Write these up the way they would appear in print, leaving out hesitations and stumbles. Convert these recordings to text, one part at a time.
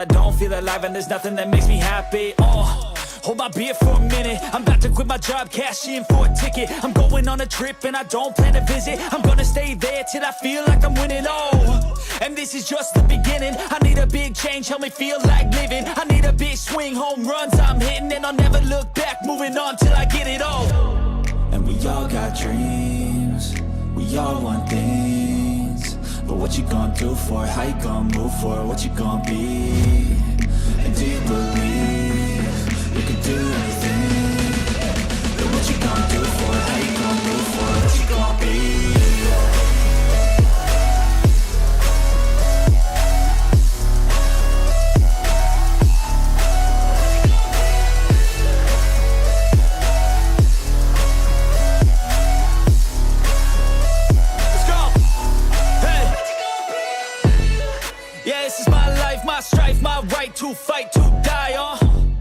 I don't feel alive and there's nothing that makes me happy. Oh, hold my beer for a minute. I'm about to quit my job, cash in for a ticket. I'm going on a trip and I don't plan to visit. I'm gonna stay there till I feel like I'm winning. Oh, and this is just the beginning. I need a big change, help me feel like living. I need a big swing, home runs I'm hitting, and I'll never look back, moving on till I get it all. And we all got dreams, we all want things, but what you gonna do for it? How you gonna move for it? What you gonna be? And do you believe you can do anything? But what you gonna do for it? How you gonna move for it? What you gonna be? Strife, my right to fight, to die on.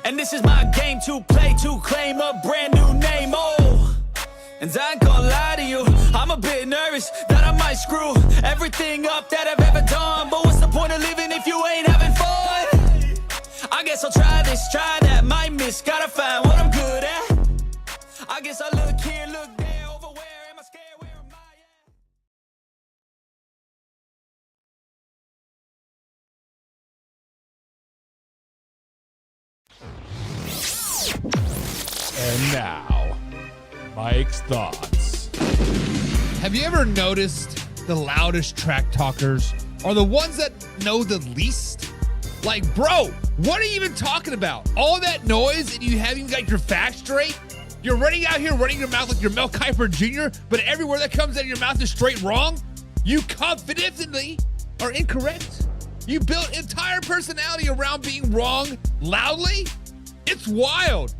And this is my game to play, to claim a brand new name. Oh, and I ain't gonna lie to you, I'm a bit nervous that I might screw everything up that I've ever done. But what's the point of living if you ain't having fun? I guess I'll try this, try that, might miss, gotta find what I'm good at. I guess I look here, look there, over where am I scared, where am I at? And now, Mike's thoughts. Have you ever noticed the loudest track talkers are the ones that know the least? Like, bro, what are you even talking about? All that noise and you haven't even got your facts straight? You're running out here running your mouth like you're Mel Kiper Jr., but everywhere that comes out of your mouth is straight wrong? You confidently are incorrect. You built entire personality around being wrong loudly? It's wild.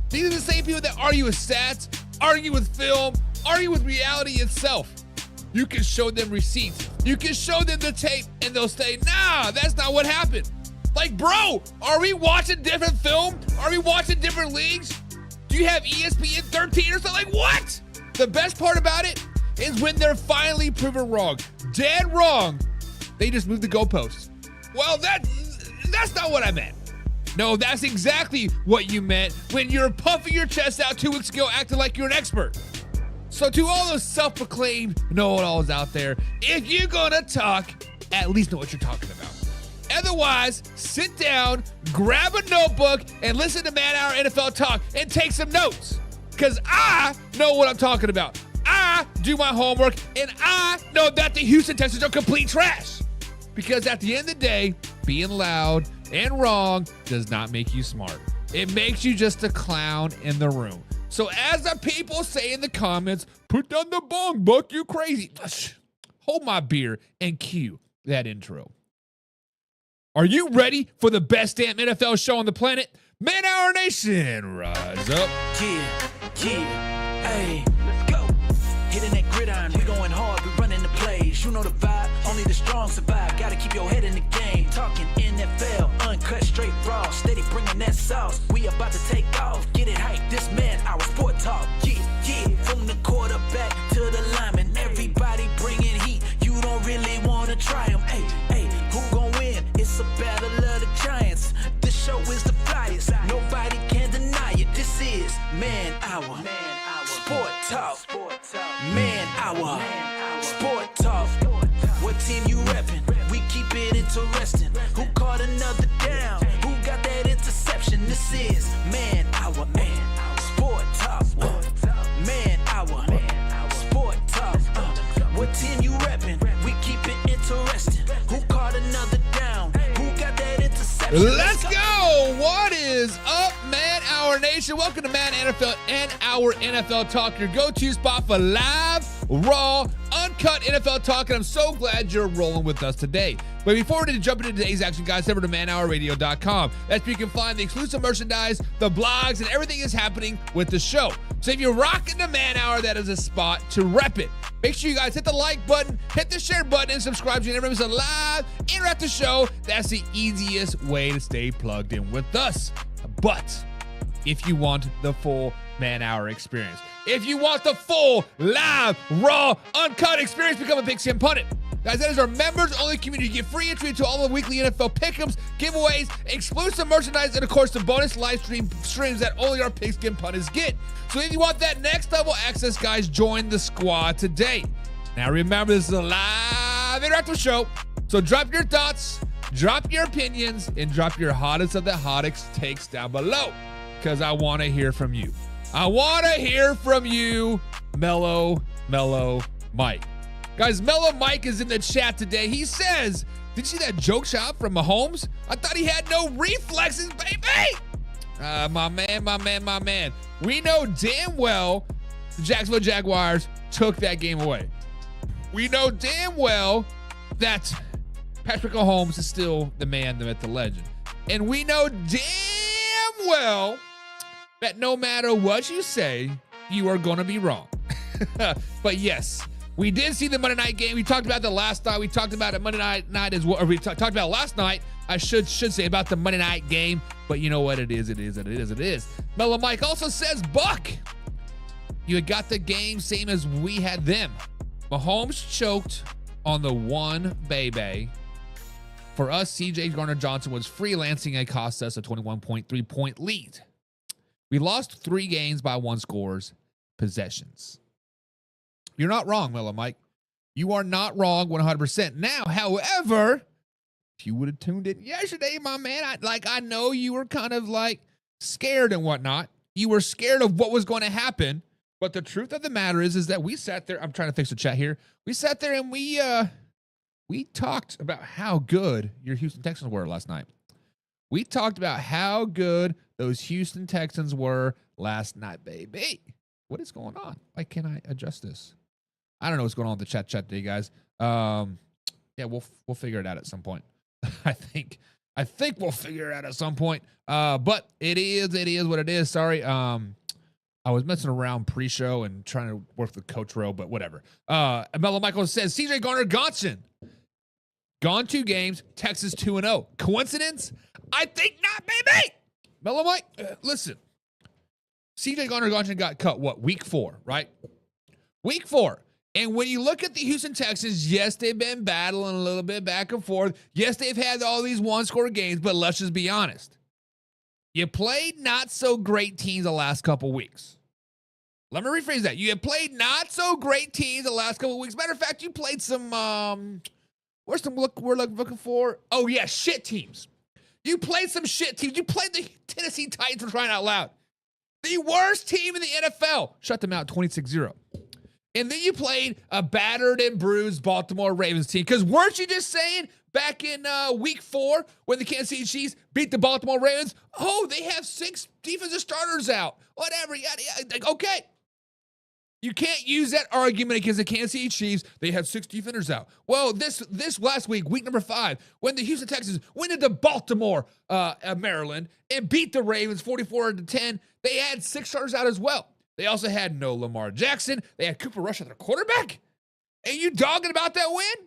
These are the same people that argue with stats, argue with film, argue with reality itself. You can show them receipts. You can show them the tape and they'll say, nah, that's not what happened. Like, bro, are we watching different film? Are we watching different leagues? Do you have ESPN 13 or something? Like, what? The best part about it is when they're finally proven wrong. Dead wrong. They just moved the goalposts. Well, that's not what I meant. No, that's exactly what you meant when you're puffing your chest out 2 weeks ago acting like you're an expert. So to all those self-proclaimed know-it-alls out there, if you're gonna talk, at least know what you're talking about. Otherwise, sit down, grab a notebook, and listen to Man Hour NFL Talk and take some notes. Because I know what I'm talking about. I do my homework, and I know that the Houston Texans are complete trash. Because at the end of the day, being loud and wrong does not make you smart. It makes you just a clown in the room. So as the people say in the comments, put down the bong, Buck, you crazy. Hold my beer and cue that intro. Are you ready for the best damn NFL show on the planet? Man Hour Nation, rise up. Yeah, hey, let's go. Hitting that gridiron, we going hard, we running the plays. You know the vibe, only the strong survive. Gotta keep your head in the game. Talking NFL, uncut, straight raw. Steady bringing that sauce. We about to take off. Get it hype, this Man Hour Sport Talk. Yeah, from the quarterback to the lineman. Everybody bringing heat. You don't really want to try them. Hey, who gon' win? It's a battle of the giants. This show is the flyest. Nobody can deny it. This is Man Hour Sport Talk. Man Hour Sport Talk. What team you reppin'? We keep it interesting. Who caught another down? Who got that interception? This is Man Hour Sport Talk. Man Hour Sport Talk. What team you reppin'? We keep it interesting. Who caught another down? Who got that interception? Let's go. What is up, Man Hour Nation? Welcome to Man NFL and Our NFL Talk, your go-to spot for live, raw, uncut NFL talk, and I'm so glad you're rolling with us today. But before we jump into today's action, guys, head over to manhourradio.com. That's where you can find the exclusive merchandise, the blogs, and everything that's happening with the show. So if you're rocking the Man Hour, that is a spot to rep it. Make sure you guys hit the like button, hit the share button, and subscribe so you never miss a live interactive show. That's the easiest way to stay plugged in with us. But if you want the full Man Hour experience, if you want the full, live, raw, uncut experience, become a Big Sam Pundit. Guys, that is our members-only community. You get free entry into all the weekly NFL pick'ems, giveaways, exclusive merchandise, and, of course, the bonus live streams that only our Pigskin Punters get. So if you want that next level access, guys, join the squad today. Now, remember, this is a live interactive show, so drop your thoughts, drop your opinions, and drop your hottest of the hottest takes down below, because I want to hear from you. I want to hear from you, Mellow Mike. Guys, Mellow Mike is in the chat today. He says, did you see that joke shot from Mahomes? I thought he had no reflexes, baby. My man. We know damn well the Jacksonville Jaguars took that game away. We know damn well that Patrick Mahomes is still the man, the myth, the legend. And we know damn well that no matter what you say, you are going to be wrong. But yes, we did see the Monday night game. We talked about that last night. We talked about it Monday night as well. Or we talked about it last night. I should say about the Monday night game. But you know what? It is. Mellow Mike also says, Buck, you had got the game same as we had them. Mahomes choked on the one baby. For us, CJ Gardner-Johnson was freelancing and cost us a 21.3-point lead. We lost 3 games by 1 scores, possessions. You're not wrong, Mellow Mike. You are not wrong 100%. Now, however, if you would have tuned in yesterday, my man, I know you were kind of like scared and whatnot. You were scared of what was going to happen. But the truth of the matter is that we sat there. I'm trying to fix the chat here. We sat there and we talked about how good your Houston Texans were last night. We talked about how good those Houston Texans were last night, baby. What is going on? Why can't I adjust this? I don't know what's going on with the chat today, guys. Yeah, we'll figure it out at some point. I think we'll figure it out at some point. But it is what it is. Sorry. I was messing around pre-show and trying to work the coach row, but whatever. Mellow Michael says, CJ Gardner-Johnson, gone 2 games, Texas 2-0. Coincidence? I think not, baby. Mellow Mike, listen. CJ Gardner-Johnson got cut, week 4, right? Week 4. And when you look at the Houston Texans, yes, they've been battling a little bit back and forth. Yes, they've had all these one-score games, but let's just be honest. You played not so great teams the last couple weeks. Let me rephrase that. You have played not so great teams the last couple weeks. Matter of fact, you played some, where's the look we're looking for? Oh, yeah, shit teams. You played some shit teams. You played the Tennessee Titans for crying out loud. The worst team in the NFL. Shut them out 26-0. And then you played a battered and bruised Baltimore Ravens team. Because weren't you just saying back in week 4 when the Kansas City Chiefs beat the Baltimore Ravens, oh, they have 6 defensive starters out. Whatever. Yada. Like, okay. You can't use that argument against the Kansas City Chiefs. They have 6 defenders out. Well, this last week, week number 5, when the Houston Texans went into Baltimore, Maryland, and beat the Ravens 44-10, they had 6 starters out as well. They also had no Lamar Jackson. They had Cooper Rush at their quarterback. And you dogging about that win?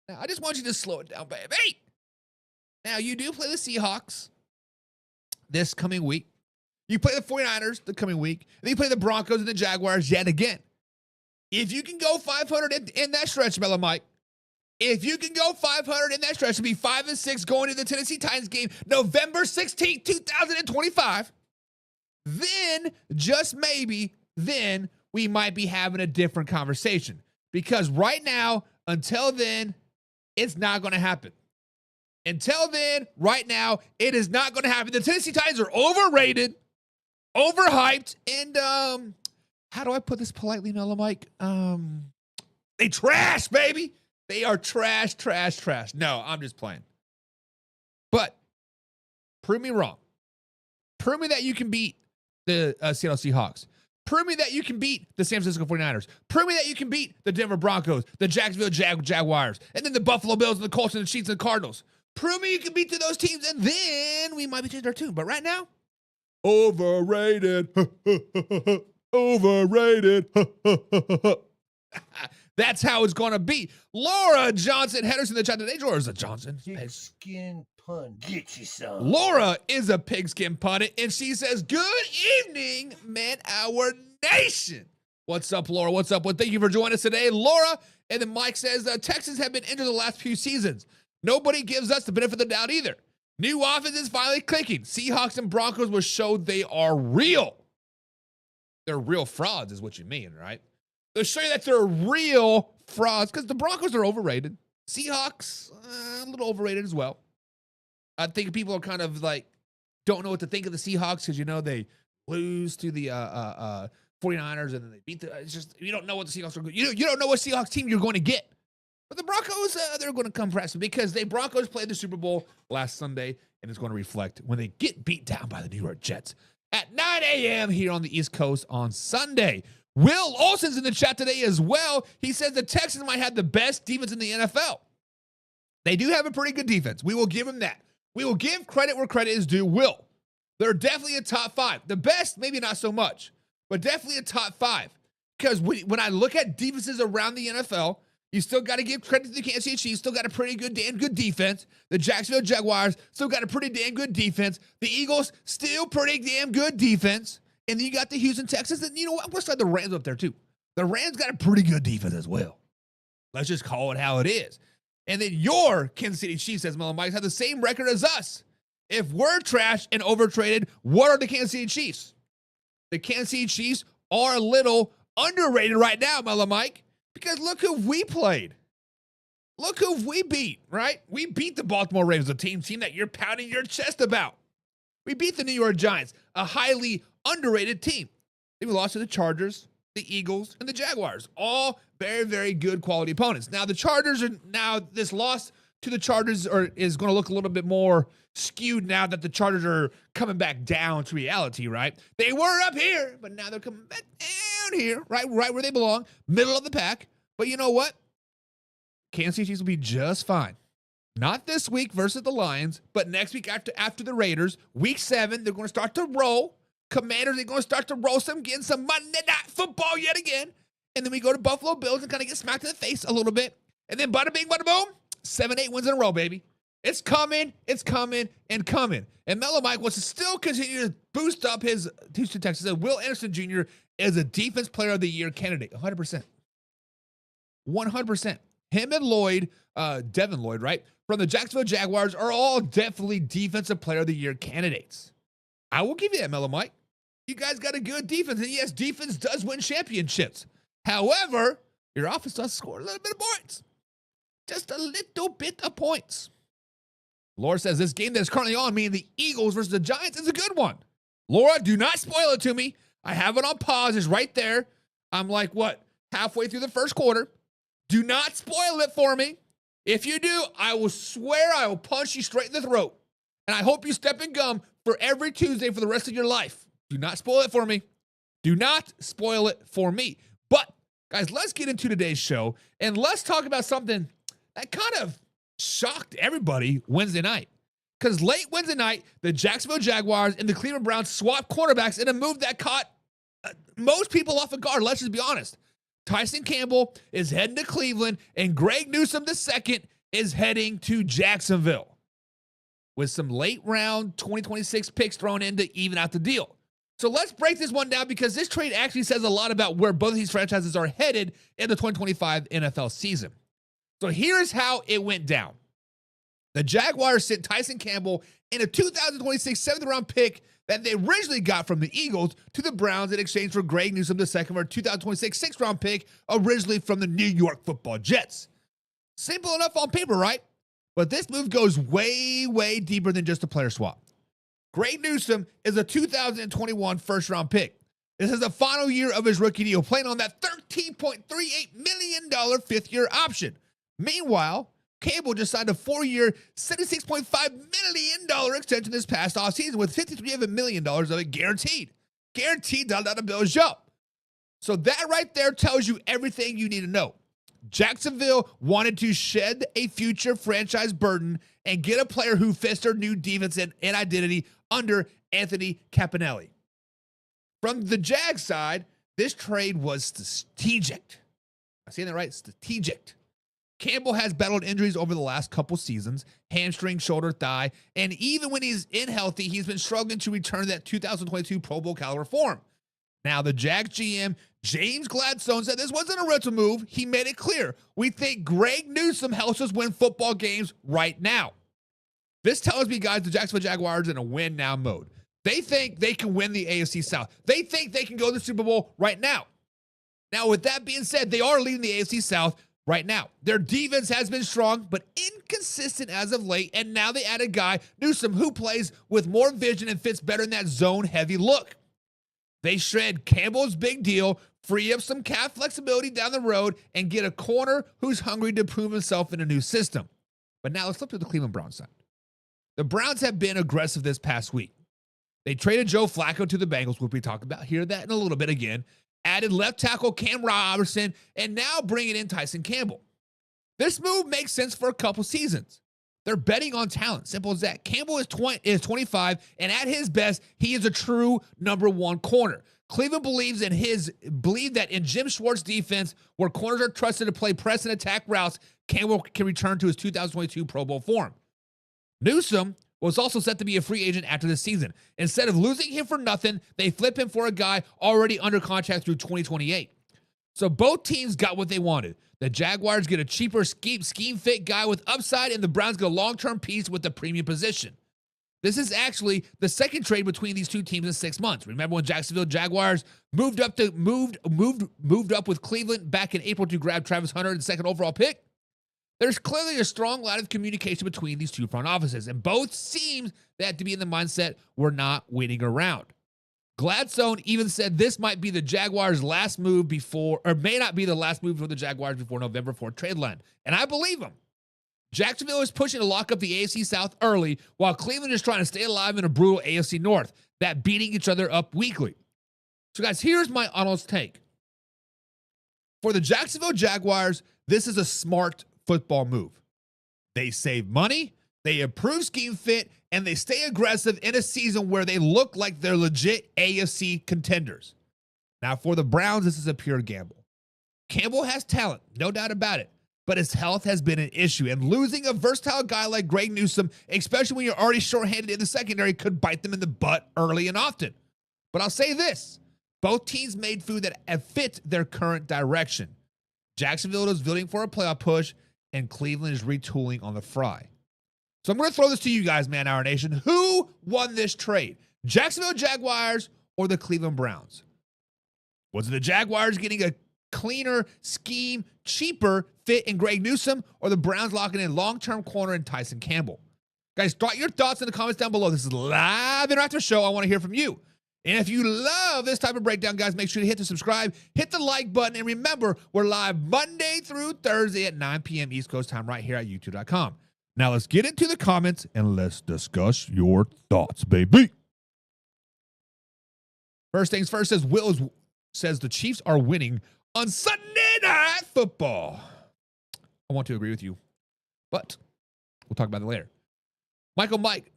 Now, I just want you to slow it down, baby. Now, you do play the Seahawks this coming week. You play the 49ers the coming week. And then you play the Broncos and the Jaguars yet again. If you can go 500 in that stretch, Mellow Mike, if you can go 500 in that stretch and be 5-6 going to the Tennessee Titans game November 16th, 2025, then, just maybe, then we might be having a different conversation. Because right now, until then, it's not going to happen. Until then, right now, it is not going to happen. The Tennessee Titans are overrated, overhyped, and, how do I put this politely, Mellow Mike? They trash, baby. They are trash. No, I'm just playing. But, prove me wrong. Prove me that you can beat the Seattle Seahawks. Prove me that you can beat the San Francisco 49ers. Prove me that you can beat the Denver Broncos, the Jacksonville Jaguars, and then the Buffalo Bills and the Colts and the Chiefs and the Cardinals. Prove me you can beat those teams, and then we might be changing our tune. But right now, overrated. Overrated. That's how it's going to be. Laura Johnson, headers in the chat today. Laura Johnson. Pigskin pun. Get you some. Laura is a pigskin pundit, and she says, good evening, man, our nation. What's up, Laura? What's up? Well, thank you for joining us today, Laura. And then Mike says, Texans have been injured the last few seasons. Nobody gives us the benefit of the doubt either. New offense is finally clicking. Seahawks and Broncos will show they are real. They're real frauds is what you mean, right? They'll show you that they're real frauds because the Broncos are overrated. Seahawks, a little overrated as well. I think people are kind of like, don't know what to think of the Seahawks because, you know, they lose to the 49ers and then they beat the, it's just, you don't know what the Seahawks are going to, you don't know what Seahawks team you're going to get. But the Broncos, they're going to come press because the Broncos played the Super Bowl last Sunday and it's going to reflect when they get beat down by the New York Jets at 9 a.m. here on the East Coast on Sunday. Will Olsen's in the chat today as well. He says the Texans might have the best defense in the NFL. They do have a pretty good defense. We will give them that. We will give credit where credit is due. Will. They're definitely a top 5. The best, maybe not so much, but definitely a top 5. Because when I look at defenses around the NFL, you still got to give credit to the Kansas City Chiefs. Still got a pretty good, damn good defense. The Jacksonville Jaguars still got a pretty damn good defense. The Eagles still pretty damn good defense. And then you got the Houston Texans. And you know what? I'm going to start the Rams up there too. The Rams got a pretty good defense as well. Let's just call it how it is. And then your Kansas City Chiefs, as Melon Mike, have the same record as us. If we're trash and overtraded, what are the Kansas City Chiefs? The Kansas City Chiefs are a little underrated right now, Melon Mike. Because look who we played. Look who we beat, right? We beat the Baltimore Ravens, a team that you're pounding your chest about. We beat the New York Giants, a highly underrated team. Then we lost to the Chargers, the Eagles, and the Jaguars. All very, very good quality opponents. Now, the Chargers this loss to the Chargers is going to look a little bit more skewed now that the Chargers are coming back down to reality, right? They were up here, but now they're coming back down here, right where they belong, middle of the pack. But you know what? Kansas City Chiefs will be just fine. Not this week versus the Lions, but next week after the Raiders, week 7, they're going to start to roll. Commanders are going to start to roll getting some Monday Night Football yet again. And then we go to Buffalo Bills and kind of get smacked in the face a little bit. And then bada bing, bada boom, 7-8 wins in a row, baby. It's coming, and coming. And Mellow Mike wants to still continue to boost up his Houston Texans. And Will Anderson Jr. is a Defense Player of the Year candidate, 100%. 100%. Him and Lloyd, Devin Lloyd, right, from the Jacksonville Jaguars are all definitely Defensive Player of the Year candidates. I will give you that, Mellow Mike. You guys got a good defense. And yes, defense does win championships. However, your offense does score a little bit of points. Just a little bit of points. Laura says this game that is currently on, meaning the Eagles versus the Giants, is a good one. Laura, do not spoil it to me. I have it on pause. It's right there. I'm like, halfway through the first quarter. Do not spoil it for me. If you do, I will swear I will punch you straight in the throat. And I hope you step in gum for every Tuesday for the rest of your life. Do not spoil it for me. Do not spoil it for me. But, guys, let's get into today's show, and let's talk about something that kind of shocked everybody Wednesday night. Because late Wednesday night, the Jacksonville Jaguars and the Cleveland Browns swapped quarterbacks in a move that caught most people off guard. Let's just be honest. Tyson Campbell is heading to Cleveland, and Greg Newsome II is heading to Jacksonville with some late round 2026 picks thrown in to even out the deal. So let's break this one down because this trade actually says a lot about where both of these franchises are headed in the 2025 NFL season. So here's how it went down. The Jaguars sent Tyson Campbell in a 2026 7th-round pick that they originally got from the Eagles to the Browns in exchange for Greg Newsome II for a 2026 6th-round pick originally from the New York Football Jets. Simple enough on paper, right? But this move goes way, way deeper than just a player swap. Greg Newsome is a 2021 first-round pick. This is the final year of his rookie deal, playing on that $13.38 million fifth-year option. Meanwhile, Campbell just signed a 4-year, $76.5 million extension this past offseason with $53 million of it guaranteed. Guaranteed $1 bill show. So that right there tells you everything you need to know. Jacksonville wanted to shed a future franchise burden and get a player who fits their new defense and identity under Anthony Campanelli. From the Jag side, this trade was strategic. I'm saying that right? Strategic. Campbell has battled injuries over the last couple seasons, hamstring, shoulder, thigh, and even when he's in healthy, he's been struggling to return to that 2022 Pro Bowl caliber form. Now, the Jags GM, James Gladstone, said this wasn't a rental move. He made it clear. We think Greg Newsome helps us win football games right now. This tells me, guys, the Jacksonville Jaguars are in a win-now mode. They think they can win the AFC South. They think they can go to the Super Bowl right now. Now, with that being said, they are leading the AFC South right now. Their defense has been strong, but inconsistent as of late, and now they add a guy, Newsome, who plays with more vision and fits better in that zone-heavy look. They shred Campbell's big deal, free up some cap flexibility down the road, and get a corner who's hungry to prove himself in a new system. But now let's flip to the Cleveland Browns side. The Browns have been aggressive this past week. They traded Joe Flacco to the Bengals, which we talk about. Hear that in a little bit again. Added left tackle Cam Robertson, and now bringing in Tyson Campbell. This move makes sense for a couple seasons. They're betting on talent. Simple as that. Campbell is 25, and at his best, he is a true number one corner. Cleveland believes that in Jim Schwartz's defense, where corners are trusted to play press and attack routes, Campbell can return to his 2022 Pro Bowl form. Newsome was also set to be a free agent after this season. Instead of losing him for nothing, they flip him for a guy already under contract through 2028. So both teams got what they wanted. The Jaguars get a cheaper scheme fit guy with upside, and the Browns get a long-term piece with the premium position. This is actually the second trade between these two teams in 6 months. Remember when Jacksonville Jaguars moved up with Cleveland back in April to grab Travis Hunter and the second overall pick? There's clearly a strong line of communication between these two front offices, and both seems that to be in the mindset we're not waiting around. Gladstone even said this might be the Jaguars' last move before, or may not be the last move for the Jaguars before November 4th trade line. And I believe him. Jacksonville is pushing to lock up the AFC South early, while Cleveland is trying to stay alive in a brutal AFC North, that beating each other up weekly. So guys, here's my honest take. For the Jacksonville Jaguars, this is a smart football move. They save money, they improve scheme fit, and they stay aggressive in a season where they look like they're legit AFC contenders. Now, for the Browns, this is a pure gamble. Campbell has talent, no doubt about it, but his health has been an issue, and losing a versatile guy like Greg Newsome, especially when you're already shorthanded in the secondary, could bite them in the butt early and often. But I'll say this, both teams made food that fit their current direction. Jacksonville is building for a playoff push, and Cleveland is retooling on the fly. So I'm going to throw this to you guys, Man Hour Nation. Who won this trade? Jacksonville Jaguars or the Cleveland Browns? Was it the Jaguars getting a cleaner scheme, cheaper fit in Greg Newsome, or the Browns locking in long-term corner in Tyson Campbell? Guys, drop your thoughts in the comments down below. This is a live interactive show. I want to hear from you. And if you love this type of breakdown, guys, make sure to hit the subscribe, hit the like button, and remember, we're live Monday through Thursday at 9 p.m. East Coast time right here at YouTube.com. Now let's get into the comments and let's discuss your thoughts, baby. First things first, says the Chiefs are winning on Sunday Night Football. I want to agree with you, but we'll talk about it later.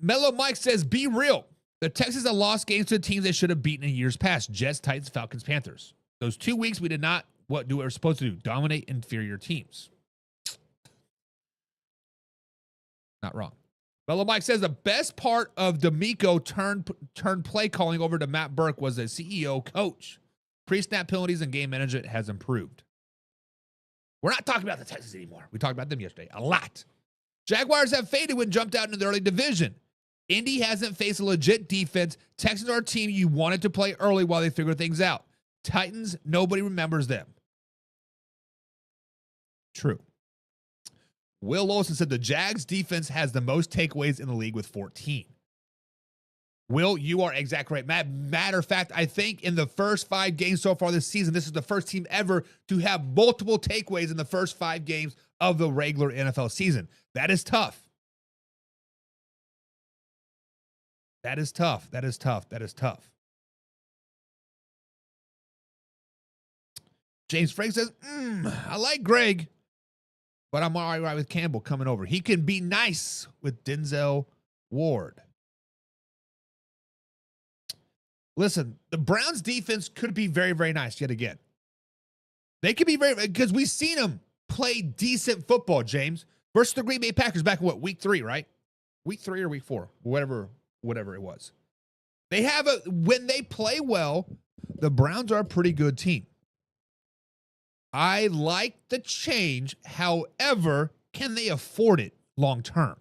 Mellow Mike says, be real. The Texans have lost games to teams they should have beaten in years past. Jets, Titans, Falcons, Panthers. Those 2 weeks we did not do what we were supposed to do, dominate inferior teams. Not wrong. Mellow Mike says the best part of D'Amico turned play calling over to Matt Burke was the CEO coach. Pre-snap penalties and game management has improved. We're not talking about the Texans anymore. We talked about them yesterday a lot. Jaguars have faded when jumped out in the early division. Indy hasn't faced a legit defense. Texans are a team you wanted to play early while they figure things out. Titans, nobody remembers them. True. Will Lawson said the Jags defense has the most takeaways in the league with 14. Will, you are exactly right. Matter of fact, I think in the first 5 games so far this season, this is the first team ever to have multiple takeaways in the first 5 games of the regular NFL season. That is tough. That is tough. That is tough. That is tough. James Frank says, I like Greg, but I'm all right with Campbell coming over. He can be nice with Denzel Ward. Listen, the Browns defense could be very, very nice yet again. They could be very, because we've seen them play decent football, James, versus the Green Bay Packers back in week 3, right? Week 3 or week 4, whatever it was. They have when they play well, The Browns are a pretty good team. I like the change. However, can they afford it long term?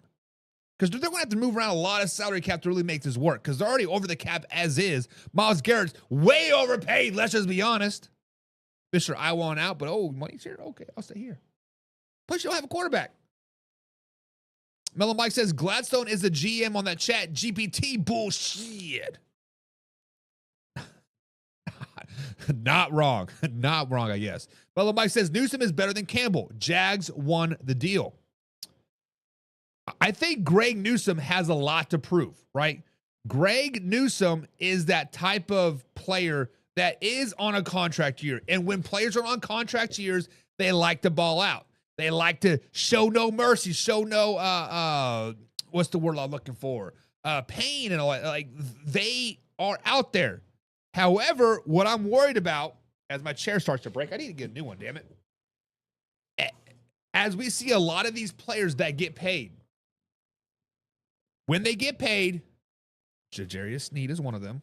Because they're going to have to move around a lot of salary cap to really make this work. Because they're already over the cap as is. Myles Garrett's way overpaid. Let's just be honest. Fisher, I want out, but money's here. Okay, I'll stay here. Plus, you don't have a quarterback. Mellow Mike says Gladstone is the GM on that chat. GPT bullshit. Not wrong. Not wrong, I guess. Mellow Mike says Newsome is better than Campbell. Jags won the deal. I think Greg Newsome has a lot to prove, right? Greg Newsome is that type of player that is on a contract year. And when players are on contract years, they like to ball out. They like to show no mercy, show no, what's the word I'm looking for? Pain and all that. Like, they are out there. However, what I'm worried about, as my chair starts to break, I need to get a new one, damn it. As we see a lot of these players that get paid, when they get paid, Ja'Jarius Sneed is one of them,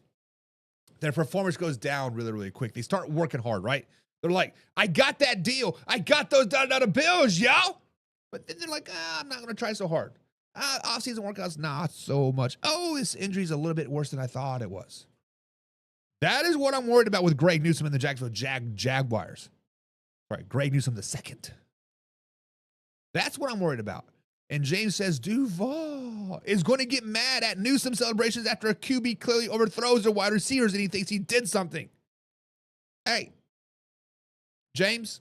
their performance goes down really, really quick. They start working hard, right? They're like, I got that deal. I got those $1 bills, yo. But then they're like, I'm not going to try so hard. Off-season workouts, not so much. Oh, this injury's a little bit worse than I thought it was. That is what I'm worried about with Greg Newsome and the Jacksonville Jaguars. All right, Greg Newsome II. That's what I'm worried about. And James says Duval is going to get mad at Newsome celebrations after a QB clearly overthrows their wide receivers and he thinks he did something. Hey, James,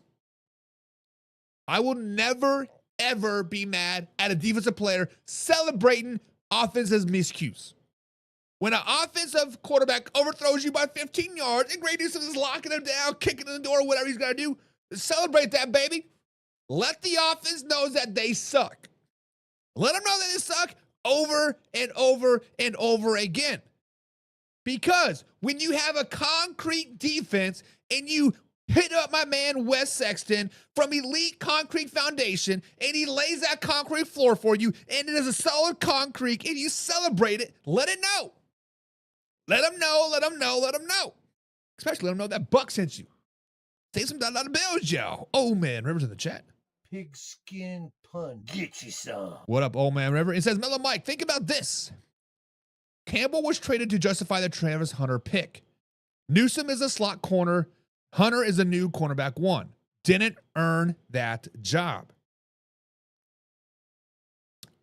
I will never, ever be mad at a defensive player celebrating offensive miscues. When an offensive quarterback overthrows you by 15 yards and Greg Newsome is locking him down, kicking in the door, whatever he's got to do, celebrate that, baby. Let the offense know that they suck. Let them know that they suck over and over and over again. Because when you have a concrete defense and you hit up my man Wes Sexton from Elite Concrete Foundation and he lays that concrete floor for you and it is a solid concrete and you celebrate it, let it know. Let them know, let them know, let them know. Especially let them know that Buck sent you. Take some $1 bills, y'all. Oh, man, River's in the chat. Pigskin pun. Get you some. What up, old man River? It says, Mellow Mike, think about this. Campbell was traded to justify the Travis Hunter pick. Newsome is a slot corner. Hunter is a new cornerback one. Didn't earn that job.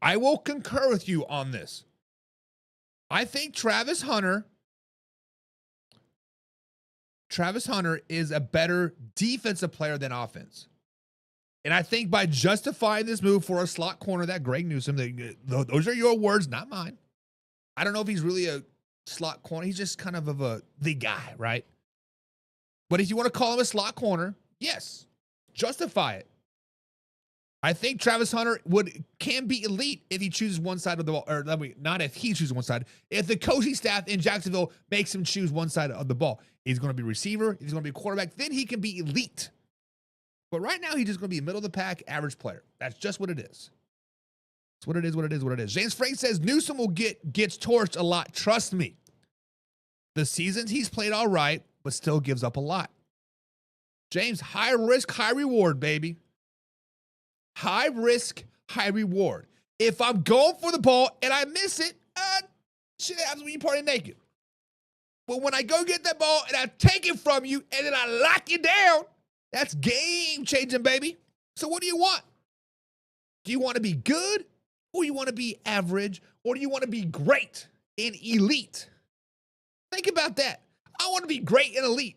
I will concur with you on this. I think Travis Hunter is a better defensive player than offense. And I think by justifying this move for a slot corner, that Greg Newsome, those are your words, not mine. I don't know if he's really a slot corner. He's just kind of the guy, right? But if you want to call him a slot corner, yes, justify it. I think Travis Hunter can be elite if he chooses one side of the ball, or not if he chooses one side. If the coaching staff in Jacksonville makes him choose one side of the ball, he's going to be receiver, he's going to be quarterback, then he can be elite. But right now, he's just going to be a middle of the pack average player. That's just what it is. It's what it is, what it is, what it is. James Frank says Newsome gets torched a lot. Trust me. The seasons he's played all right, but still gives up a lot. James, high risk, high reward, baby. High risk, high reward. If I'm going for the ball and I miss it, shit happens when you party naked. But when I go get that ball and I take it from you and then I lock you down, that's game changing, baby. So what do you want? Do you want to be good or you want to be average or do you want to be great and elite? Think about that. I want to be great and elite.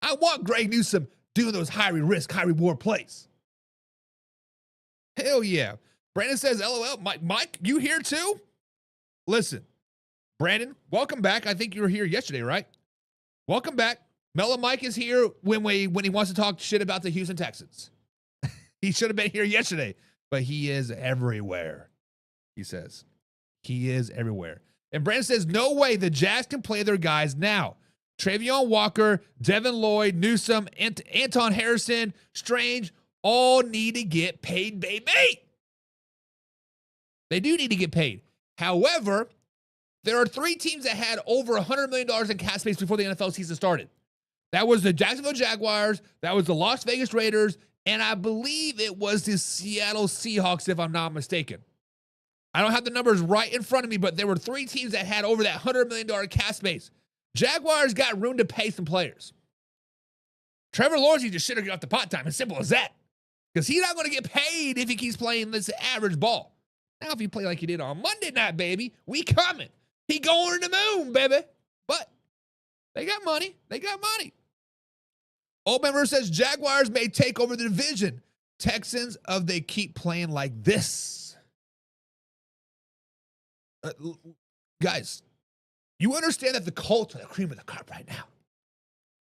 I want Greg Newsome doing those high risk, high reward plays. Hell yeah. Brandon says, LOL. Mike, you here too? Listen, Brandon, welcome back. I think you were here yesterday, right? Welcome back. Mellow Mike is here when he wants to talk shit about the Houston Texans. He should have been here yesterday, but he is everywhere, he says. He is everywhere. And Brandon says, no way the Jags can play their guys now. Travion Walker, Devin Lloyd, Newsome, Anton Harrison, Strange, all need to get paid, baby. They do need to get paid. However, There are 3 teams that had over $100 million in cap space before the NFL season started. That was the Jacksonville Jaguars, that was the Las Vegas Raiders, and I believe it was the Seattle Seahawks, if I'm not mistaken. I don't have the numbers right in front of me, but there were 3 teams that had over that $100 million cap space. Jaguars got room to pay some players. Trevor Lawrence just should have got the pot time. As simple as that. Because he's not going to get paid if he keeps playing this average ball. Now, if you play like you did on Monday night, baby, we coming. He going to the moon, baby. But they got money. They got money. Old Member says Jaguars may take over the division. Texans, if they keep playing like this. Guys, you understand that the Colts are the cream of the crop right now.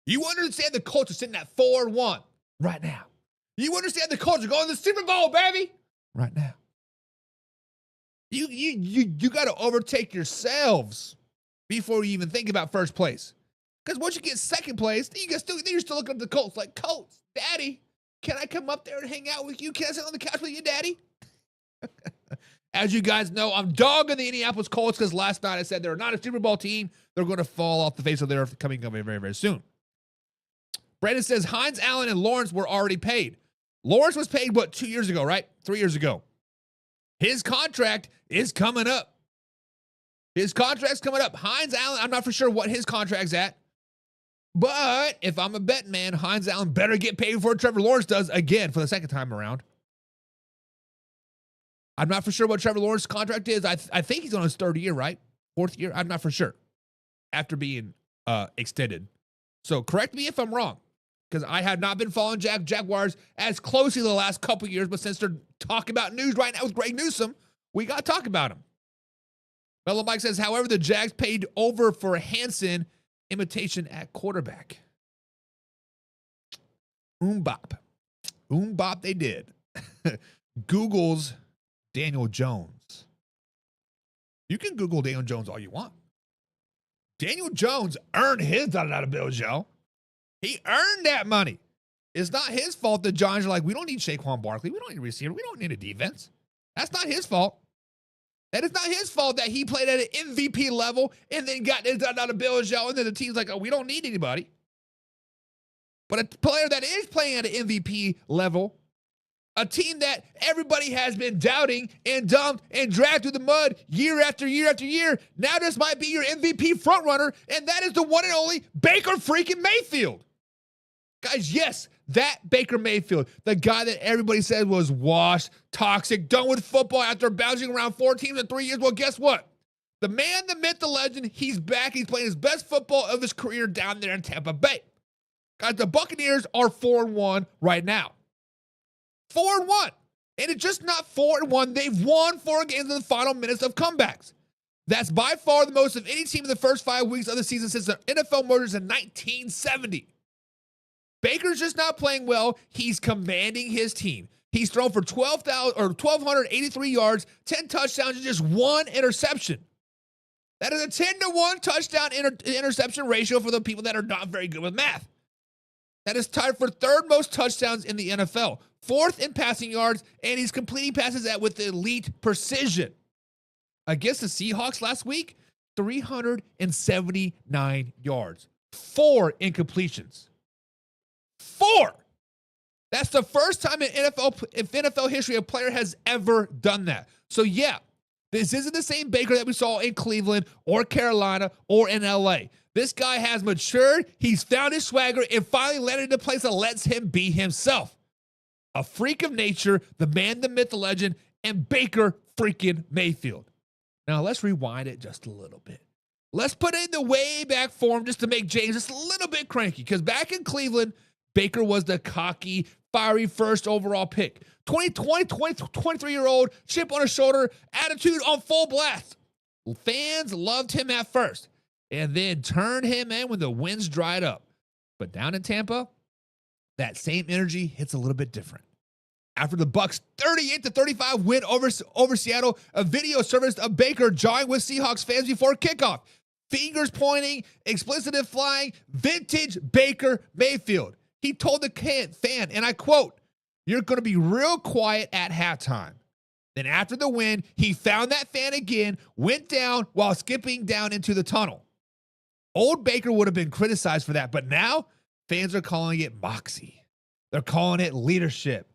You understand the Colts are sitting at 4-1 right now. You understand the Colts are going to the Super Bowl, baby, right now. You got to overtake yourselves before you even think about first place. Because once you get second place, then you're still looking at the Colts like, Colts, Daddy, can I come up there and hang out with you? Can I sit on the couch with you, Daddy? As you guys know, I'm dogging the Indianapolis Colts because last night I said they're not a Super Bowl team. They're going to fall off the face of the earth coming up very, very soon. Brandon says Hines, Allen, and Lawrence were already paid. Lawrence was paid, 2 years ago, right? 3 years ago. His contract is coming up. His contract's coming up. Hines, Allen, I'm not for sure what his contract's at. But if I'm a betting man, Hines, Allen better get paid before Trevor Lawrence does again for the second time around. I'm not for sure what Trevor Lawrence's contract is. I think he's on his 3rd year, right? 4th year? I'm not for sure. After being extended. So correct me if I'm wrong. Because I have not been following Jaguars as closely the last couple years. But since they're talking about news right now with Greg Newsome, we got to talk about him. Mellow Mike says, however, the Jags paid over for Hansen imitation at quarterback. Bop they did. Google's Daniel Jones. You can Google Daniel Jones all you want. Daniel Jones earned his $1 bills, yo. He earned that money. It's not his fault that Giants are like, we don't need Saquon Barkley. We don't need a receiver. We don't need a defense. That's not his fault. That is not his fault that he played at an MVP level and then got his $1 bills, yo. And then the team's like, oh, we don't need anybody. But a player that is playing at an MVP level, a team that everybody has been doubting and dumped and dragged through the mud year after year after year, now this might be your MVP frontrunner, and that is the one and only Baker freaking Mayfield. Guys, yes, that Baker Mayfield, the guy that everybody said was washed, toxic, done with football after bouncing around 4 teams in 3 years. Well, guess what? The man, the myth, the legend, he's back. He's playing his best football of his career down there in Tampa Bay. Guys, the Buccaneers are 4-1 right now. 4-1. And it's just not 4-1. They've won 4 games in the final minutes of comebacks. That's by far the most of any team in the first 5 weeks of the season since the NFL mergers in 1970. Baker's just not playing well. He's commanding his team. He's thrown for 1,283 yards, 10 touchdowns, and just 1 interception. That is a 10-to-1 touchdown interception ratio for the people that are not very good with math. That is tied for 3rd most touchdowns in the NFL, 4th in passing yards, and he's completing passes with elite precision. Against the Seahawks last week, 379 yards, 4 incompletions. 4! That's the first time in NFL history a player has ever done that. So yeah, this isn't the same Baker that we saw in Cleveland or Carolina or in LA. This guy has matured, he's found his swagger, and finally landed in a place that lets him be himself. A freak of nature, the man, the myth, the legend, and Baker freaking Mayfield. Now let's rewind it just a little bit. Let's put it in the way back form just to make James just a little bit cranky. Because back in Cleveland, Baker was the cocky, fiery first overall pick. 23-year-old, chip on his shoulder, attitude on full blast. Fans loved him at first and then turned him in when the winds dried up. But down in Tampa, that same energy hits a little bit different. After the Bucs' 38-35 win over Seattle, a video surfaced of Baker jawing with Seahawks fans before kickoff. Fingers pointing, expletives flying, vintage Baker Mayfield. He told the fan, and I quote, "You're going to be real quiet at halftime. Then after the win, he found that fan again, went down while skipping down into the tunnel. Old Baker would have been criticized for that, but now fans are calling it moxie. They're calling it leadership.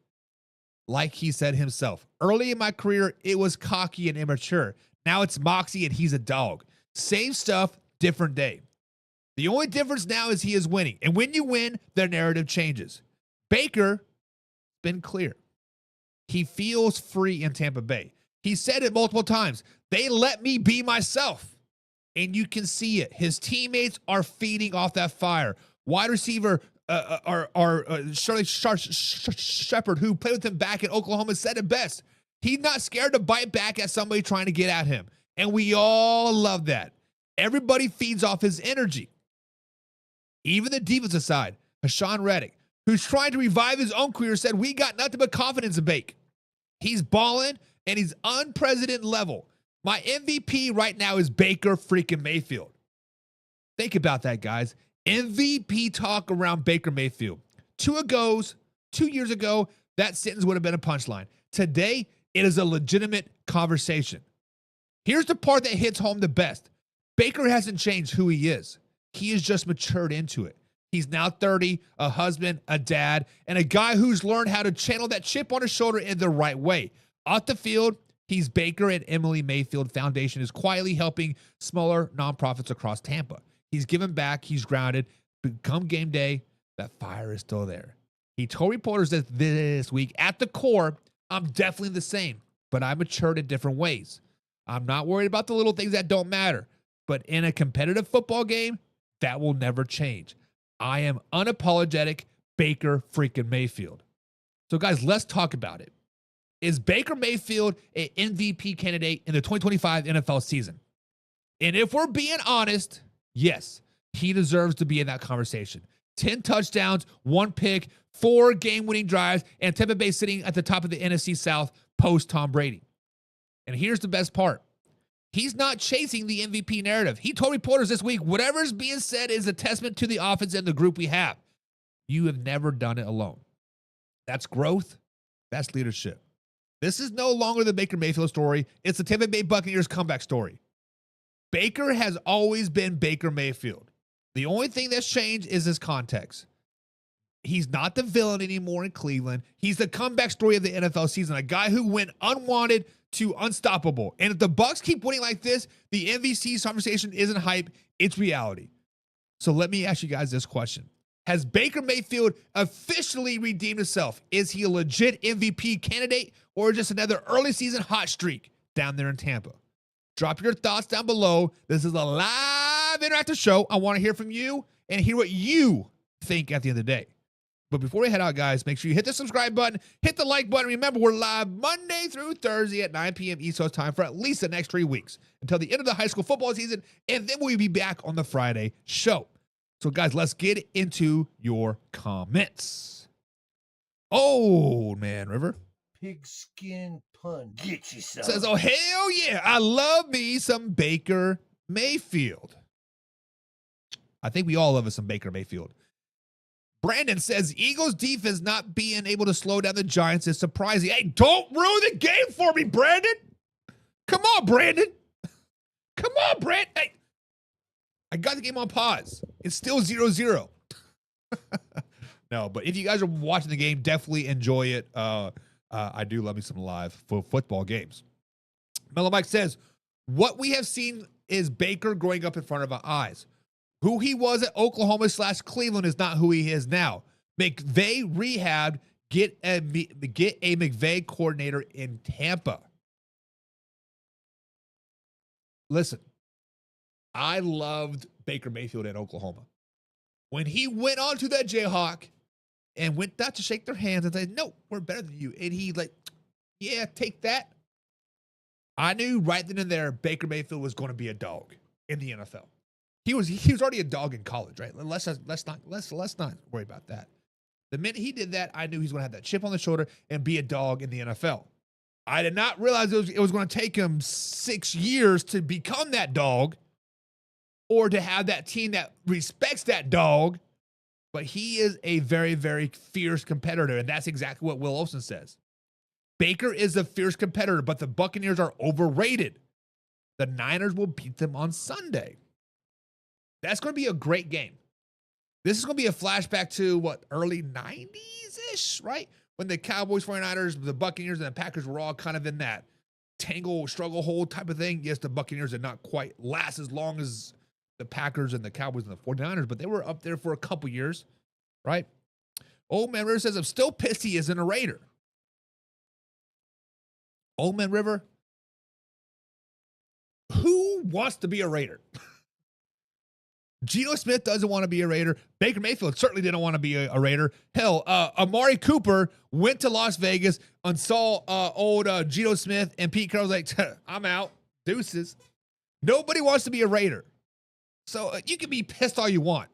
Like he said himself, early in my career, it was cocky and immature. Now it's moxie and he's a dog. Same stuff, different day. The only difference now is he is winning. And when you win, their narrative changes. Baker, been clear. He feels free in Tampa Bay. He said it multiple times. They let me be myself. And you can see it. His teammates are feeding off that fire. Wide receiver Shirley Shepard, who played with him back in Oklahoma, said it best. He's not scared to bite back at somebody trying to get at him. And we all love that. Everybody feeds off his energy. Even the defensive side, Hassan Reddick, who's trying to revive his own career, said, we got nothing but confidence in Bake. He's balling, and he's unprecedented level. My MVP right now is Baker freaking Mayfield. Think about that, guys. MVP talk around Baker Mayfield. 2 years ago, that sentence would have been a punchline. Today, it is a legitimate conversation. Here's the part that hits home the best. Baker hasn't changed who he is. He has just matured into it. He's now 30, a husband, a dad, and a guy who's learned how to channel that chip on his shoulder in the right way. Off the field, he's Baker and Emily Mayfield Foundation is quietly helping smaller nonprofits across Tampa. He's given back. He's grounded. But come game day, that fire is still there. He told reporters that this week, at the core, I'm definitely the same, but I matured in different ways. I'm not worried about the little things that don't matter. But in a competitive football game, that will never change. I am unapologetic Baker freaking Mayfield. So, guys, let's talk about it. Is Baker Mayfield an MVP candidate in the 2025 NFL season? And if we're being honest, yes, he deserves to be in that conversation. 10 touchdowns, 1 pick, 4 game-winning drives, and Tampa Bay sitting at the top of the NFC South post Tom Brady. And here's the best part. He's not chasing the MVP narrative. He told reporters this week, whatever's being said is a testament to the offense and the group we have. You have never done it alone. That's growth. That's leadership. This is no longer the Baker Mayfield story. It's the Tampa Bay Buccaneers comeback story. Baker has always been Baker Mayfield. The only thing that's changed is his context. He's not the villain anymore in Cleveland. He's the comeback story of the NFL season, a guy who went unwanted to unstoppable. And if the Bucs keep winning like this, the MVP conversation isn't hype, it's reality. So let me ask you guys this question. Has Baker Mayfield officially redeemed himself? Is he a legit MVP candidate or just another early season hot streak down there in Tampa? Drop your thoughts down below. This is a live interactive show. I want to hear from you and hear what you think at the end of the day. But before we head out, guys, make sure you hit the subscribe button, hit the like button. Remember, we're live Monday through Thursday at 9 p.m. East Coast time for at least the next 3 weeks until the end of the high school football season, and then we'll be back on the Friday show. So, guys, let's get into your comments. Oh, man, River. Pigskin pun. Get you some. Says, oh, hell yeah, I love me some Baker Mayfield. I think we all love us some Baker Mayfield. Brandon says, Eagles defense not being able to slow down the Giants is surprising. Hey, don't ruin the game for me, Brandon. Come on, Brandon. Come on, Brandon. Hey, I got the game on pause. It's still 0-0. No, but if you guys are watching the game, definitely enjoy it. I do love me some live football games. Mellow Mike says, what we have seen is Baker growing up in front of our eyes. Who he was at Oklahoma/Cleveland is not who he is now. McVay rehabbed, get a McVay coordinator in Tampa. Listen, I loved Baker Mayfield at Oklahoma. When he went on to that Jayhawk and went out to shake their hands and say, no, we're better than you. And he like, yeah, take that. I knew right then and there Baker Mayfield was going to be a dog in the NFL. He was already a dog in college, right? Let's not worry about that. The minute he did that, I knew he was going to have that chip on the shoulder and be a dog in the NFL. I did not realize it was going to take him 6 years to become that dog or to have that team that respects that dog. But he is a very, very fierce competitor, and that's exactly what Will Olsen says. Baker is a fierce competitor, but the Buccaneers are overrated. The Niners will beat them on Sunday. That's going to be a great game. This is going to be a flashback to what, early 90s-ish, right? When the Cowboys, 49ers, the Buccaneers, and the Packers were all kind of in that tangle, struggle hold type of thing. Yes, the Buccaneers did not quite last as long as the Packers and the Cowboys and the 49ers, but they were up there for a couple years, right? Old Man River says, I'm still pissed he isn't a Raider. Old Man River, who wants to be a Raider? Geno Smith doesn't want to be a Raider. Baker Mayfield certainly didn't want to be a Raider. Hell, Amari Cooper went to Las Vegas and saw old Geno Smith, and Pete Carroll's like, I'm out. Deuces. Nobody wants to be a Raider. So you can be pissed all you want.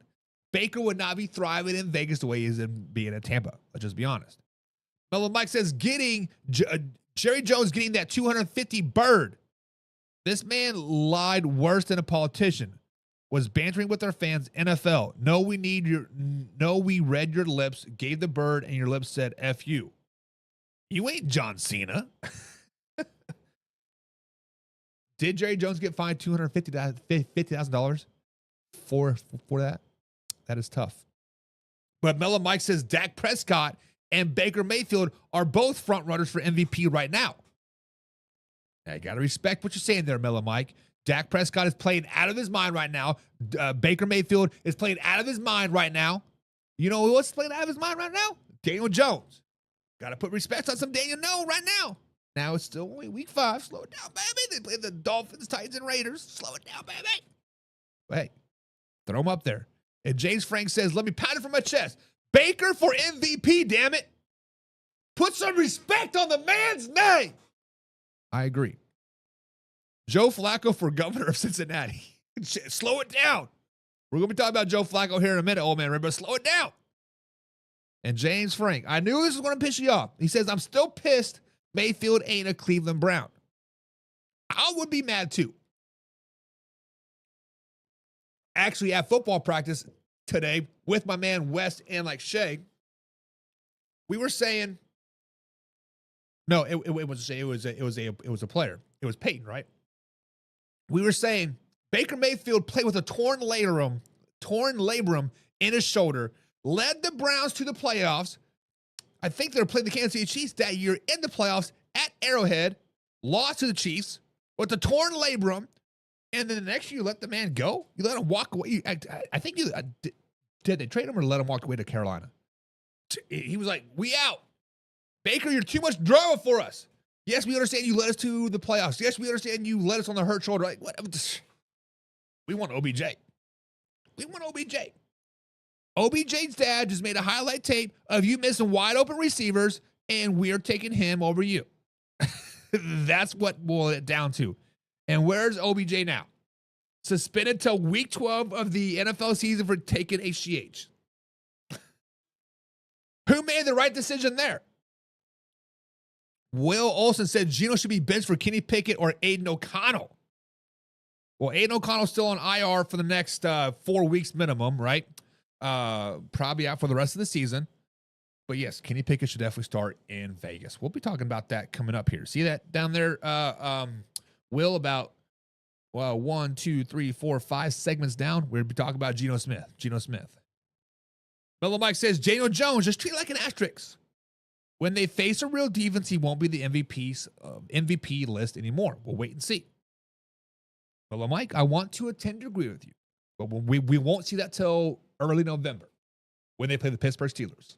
Baker would not be thriving in Vegas the way he is in being in Tampa. Let's just be honest. Mellow Mike says, Jerry Jones getting that 250 bird. This man lied worse than a politician. Was bantering with our fans. NFL. No, we read your lips, gave the bird, and your lips said F you. You ain't John Cena. Did Jerry Jones get fined $250,000 for that? That is tough. But Mellow Mike says Dak Prescott and Baker Mayfield are both front runners for MVP right now. I got to respect what you're saying there, Mellow Mike. Dak Prescott is playing out of his mind right now. Baker Mayfield is playing out of his mind right now. You know what's playing out of his mind right now? Daniel Jones. Got to put respect on some Daniel right now. Now it's still only week 5. Slow it down, baby. They play the Dolphins, Titans, and Raiders. Slow it down, baby. But hey, throw him up there. And James Frank says, let me pound it from my chest. Baker for MVP, damn it. Put some respect on the man's name. I agree. Joe Flacco for governor of Cincinnati. Slow it down. We're going to be talking about Joe Flacco here in a minute, old man. Remember, slow it down. And James Frank, I knew this was going to piss you off. He says, I'm still pissed Mayfield ain't a Cleveland Brown. I would be mad too. Actually, at football practice today with my man West and like Shay, we were saying, no, it wasn't Shay. It was a player. It was Peyton, right? We were saying Baker Mayfield played with a torn labrum in his shoulder, led the Browns to the playoffs. I think they were playing the Kansas City Chiefs that year in the playoffs at Arrowhead, lost to the Chiefs with the torn labrum, and then the next year you let the man go? You let him walk away? I think you did they trade him or let him walk away to Carolina? He was like, we out. Baker, you're too much drama for us. Yes, we understand you led us to the playoffs. Yes, we understand you led us on the hurt shoulder. Like, what? We want OBJ. We want OBJ. OBJ's dad just made a highlight tape of you missing wide open receivers, and we're taking him over you. That's what boiled it down to. And where's OBJ now? Suspended till week 12 of the NFL season for taking HGH. Who made the right decision there? Will Olson said Geno should be benched for Kenny Pickett or Aiden O'Connell. Well, Aiden O'Connell's still on IR for the next 4 weeks minimum, right? Probably out for the rest of the season. But yes, Kenny Pickett should definitely start in Vegas. We'll be talking about that coming up here. See that down there, Will, about 1, 2, 3, 4, 5 segments down? We'll be talking about Geno Smith. Mellow Mike says, Daniel Jones, just treat it like an asterisk. When they face a real defense, he won't be the MVP list anymore. We'll wait and see. Mellow Mike, I want to tend to agree with you. But we won't see that till early November when they play the Pittsburgh Steelers.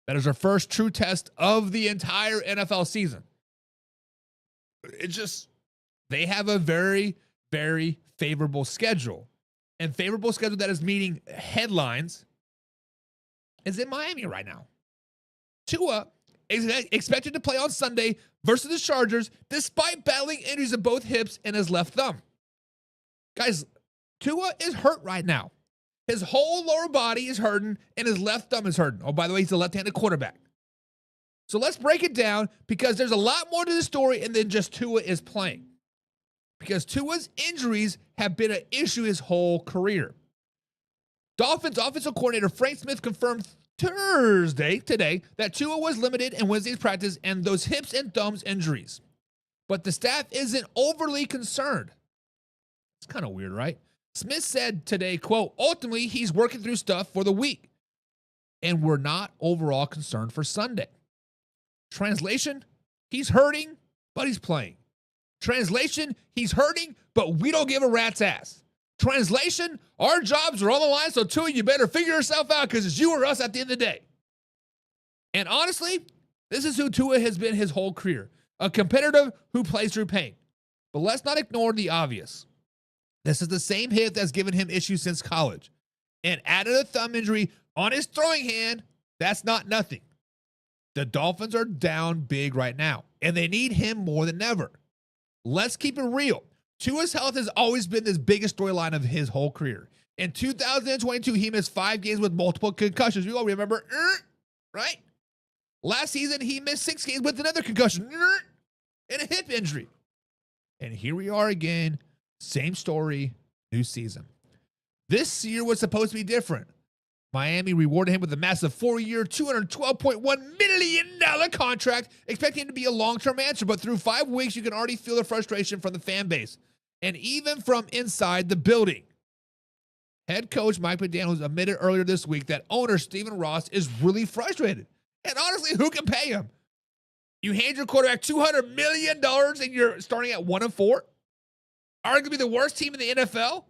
That is our first true test of the entire NFL season. It's just, they have a very, very favorable schedule. And favorable schedule that is meeting headlines is in Miami right now. Tua is expected to play on Sunday versus the Chargers despite battling injuries in both hips and his left thumb. Guys, Tua is hurt right now. His whole lower body is hurting and his left thumb is hurting. Oh, by the way, he's a left-handed quarterback. So let's break it down because there's a lot more to the story than just Tua is playing. Because Tua's injuries have been an issue his whole career. Dolphins offensive coordinator Frank Smith confirmed Thursday, today, that Tua was limited in Wednesday's practice and those hips and thumbs injuries. But the staff isn't overly concerned. It's kind of weird, right? Smith said today, quote, ultimately, he's working through stuff for the week, and we're not overall concerned for Sunday. Translation, he's hurting, but he's playing. Translation, he's hurting, but we don't give a rat's ass. Translation, our jobs are on the line, so Tua, you better figure yourself out because it's you or us at the end of the day. And honestly, this is who Tua has been his whole career, a competitor who plays through pain. But let's not ignore the obvious. This is the same hip that's given him issues since college. And added a thumb injury on his throwing hand, that's not nothing. The Dolphins are down big right now, and they need him more than ever. Let's keep it real. Tua's health has always been this biggest storyline of his whole career. In 2022, he missed 5 games with multiple concussions. We all remember, right? Last season, he missed 6 games with another concussion and a hip injury. And here we are again. Same story, new season. This year was supposed to be different. Miami rewarded him with a massive 4-year, $212.1 million contract, expecting him to be a long-term answer. But through 5 weeks, you can already feel the frustration from the fan base and even from inside the building. Head coach Mike McDaniels admitted earlier this week that owner Stephen Ross is really frustrated. And honestly, who can pay him? You hand your quarterback $200 million and you're starting at 1-4? Arguably the worst team in the NFL?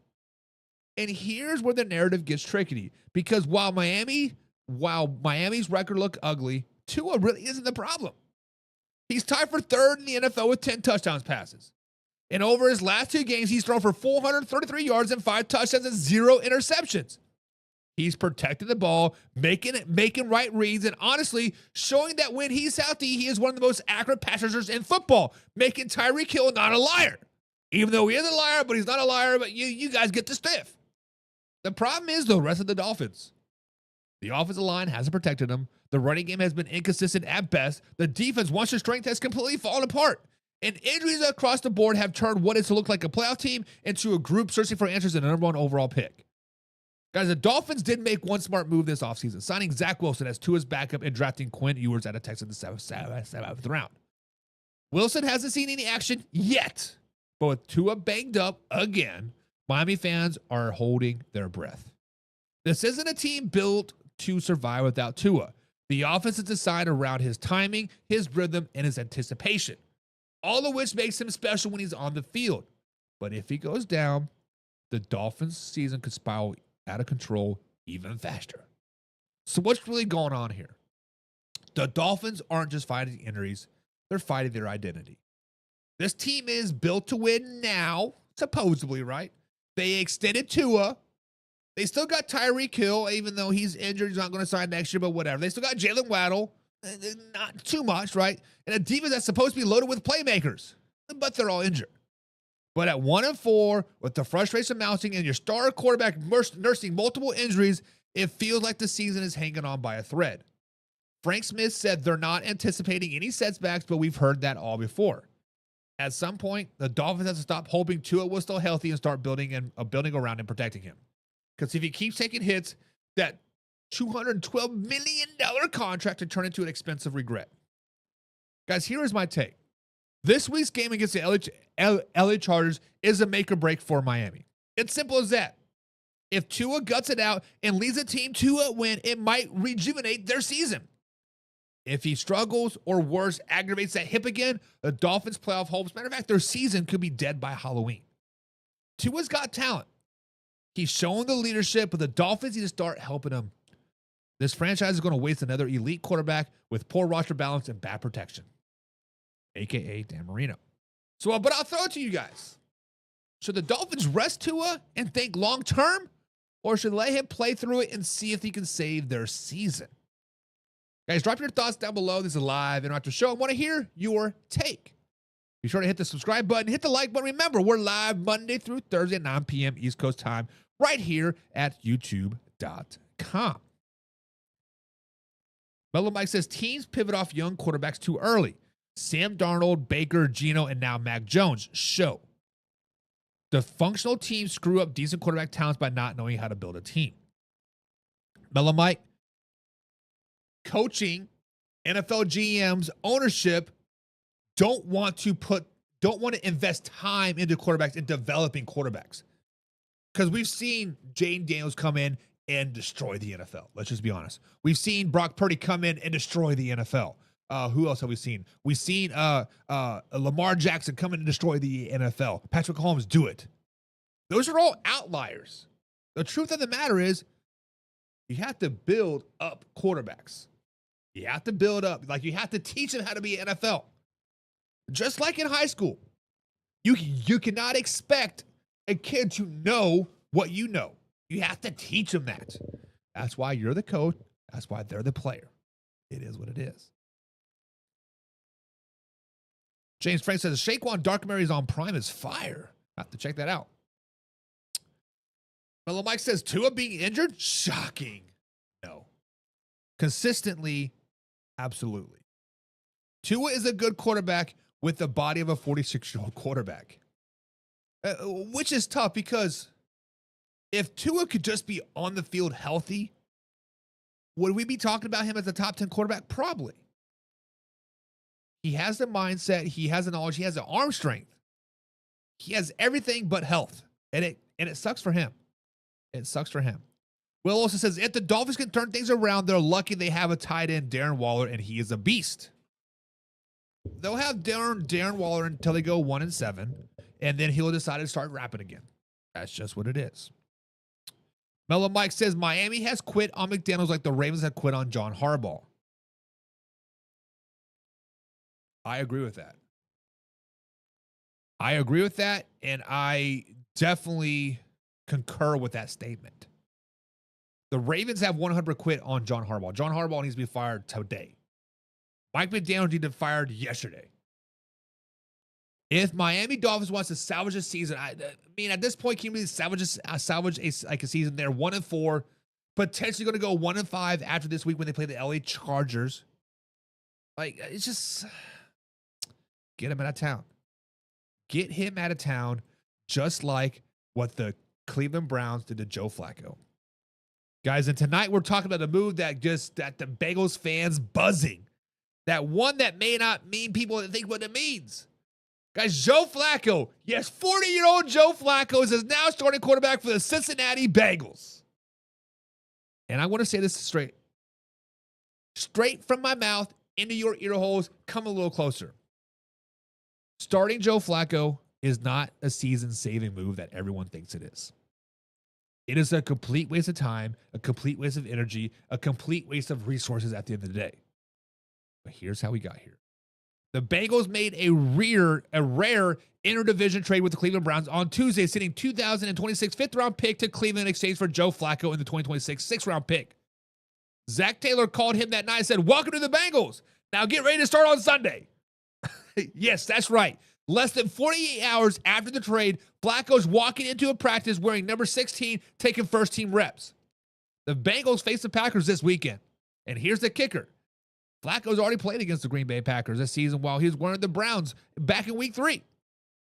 And here's where the narrative gets tricky. Because while Miami's record looked ugly, Tua really isn't the problem. He's tied for 3rd in the NFL with 10 touchdowns passes. And over his last 2 games, he's thrown for 433 yards and 5 touchdowns and 0 interceptions. He's protecting the ball, making right reads, and honestly showing that when he's healthy, he is one of the most accurate pass rushers in football, making Tyreek Hill not a liar. Even though he is a liar, but he's not a liar, but you guys get the stiff. The problem is the rest of the Dolphins. The offensive line hasn't protected him. The running game has been inconsistent at best. The defense, once their strength, has completely fallen apart. And injuries across the board have turned what is to look like a playoff team into a group searching for answers and a number 1 overall pick. Guys, the Dolphins did make one smart move this offseason, signing Zach Wilson as Tua's backup and drafting Quinn Ewers out of Texas in the 7th round. Wilson hasn't seen any action yet, but with Tua banged up again, Miami fans are holding their breath. This isn't a team built to survive without Tua. The offense is designed around his timing, his rhythm, and his anticipation, all of which makes him special when he's on the field. But if he goes down, the Dolphins' season could spiral out of control even faster. So what's really going on here? The Dolphins aren't just fighting injuries, they're fighting their identity. This team is built to win now, supposedly, right? They extended Tua. They still got Tyreek Hill, even though he's injured. He's not going to sign next year, but whatever. They still got Jalen Waddle. Not too much, right? And a defense that's supposed to be loaded with playmakers, but they're all injured. But at 1-4, with the frustration mounting and your star quarterback nursing multiple injuries, it feels like the season is hanging on by a thread. Frank Smith said they're not anticipating any setbacks, but we've heard that all before. At some point, the Dolphins have to stop hoping Tua will still healthy and start building around and protecting him. Because if he keeps taking hits, that $212 million contract to turn into an expensive regret. Guys, here is my take. This week's game against the LA Chargers is a make or break for Miami. It's simple as that. If Tua guts it out and leads the team to a win, it might rejuvenate their season. If he struggles or worse, aggravates that hip again, the Dolphins' playoff hopes, matter of fact, their season could be dead by Halloween. Tua's got talent. He's shown the leadership, but the Dolphins need to start helping him. This franchise is going to waste another elite quarterback with poor roster balance and bad protection, a.k.a. Dan Marino. But I'll throw it to you guys. Should the Dolphins rest Tua and think long-term, or should they let him play through it and see if he can save their season? Guys, drop your thoughts down below. This is live interactive show. I want to hear your take. Be sure to hit the subscribe button, hit the like button. Remember, we're live Monday through Thursday at 9 p.m. East Coast time, right here at youtube.com. Mellow Mike says, teams pivot off young quarterbacks too early. Sam Darnold, Baker, Geno, and now Mac Jones show. The functional teams screw up decent quarterback talents by not knowing how to build a team. Mellow Mike, coaching, NFL GMs, ownership don't want to invest time into quarterbacks and developing quarterbacks. Because we've seen Jane Daniels come in and destroy the NFL. Let's just be honest. We've seen Brock Purdy come in and destroy the NFL. Who else have we seen? We've seen Lamar Jackson come in and destroy the NFL. Patrick Mahomes do it. Those are all outliers. The truth of the matter is you have to build up quarterbacks. You have to build up. Like, you have to teach them how to be NFL. Just like in high school. You cannot expect a kid to know what you know. You have to teach them that. That's why you're the coach. That's why they're the player. It is what it is. James Frank says, Shaquan Darkmary is on Prime is fire. I have to check that out. Mellow Mike says, Tua being injured? Shocking. No. Consistently, absolutely. Tua is a good quarterback with the body of a 46-year-old quarterback. Which is tough because if Tua could just be on the field healthy, would we be talking about him as a top 10 quarterback? Probably. He has the mindset. He has the knowledge. He has the arm strength. He has everything but health. And it sucks for him. It sucks for him. Will also says, if the Dolphins can turn things around, they're lucky they have a tight end, Darren Waller, and he is a beast. They'll have Darren Waller until they go 1-7, and then he'll decide to start rapping again. That's just what it is. Mellow Mike says, Miami has quit on McDaniels like the Ravens have quit on John Harbaugh. I agree with that. And I definitely concur with that statement. The Ravens have 100 quit on John Harbaugh. John Harbaugh needs to be fired today. Mike McDaniels needs to be fired yesterday. If Miami Dolphins wants to salvage a season, I mean, at this point, can you really salvage a season? They're 1-4, potentially going to go 1-5 after this week when they play the LA Chargers. Like, it's just get him out of town. Get him out of town, just like what the Cleveland Browns did to Joe Flacco. Guys, and tonight we're talking about a move that the Bengals fans buzzing. That one that may not mean people that think what it means. Guys, Joe Flacco, yes, 40-year-old Joe Flacco is now starting quarterback for the Cincinnati Bengals. And I want to say this straight. Straight from my mouth into your ear holes, come a little closer. Starting Joe Flacco is not a season-saving move that everyone thinks it is. It is a complete waste of time, a complete waste of energy, a complete waste of resources at the end of the day. But here's how we got here. The Bengals made a rare interdivision trade with the Cleveland Browns on Tuesday, sending 2026 fifth-round pick to Cleveland in exchange for Joe Flacco in the 2026 sixth-round pick. Zach Taylor called him that night and said, "Welcome to the Bengals. Now get ready to start on Sunday." Yes, that's right. Less than 48 hours after the trade, Flacco's walking into a practice wearing number 16, taking first-team reps. The Bengals face the Packers this weekend. And here's the kicker. Flacco's already played against the Green Bay Packers this season while he was wearing the Browns back in week 3.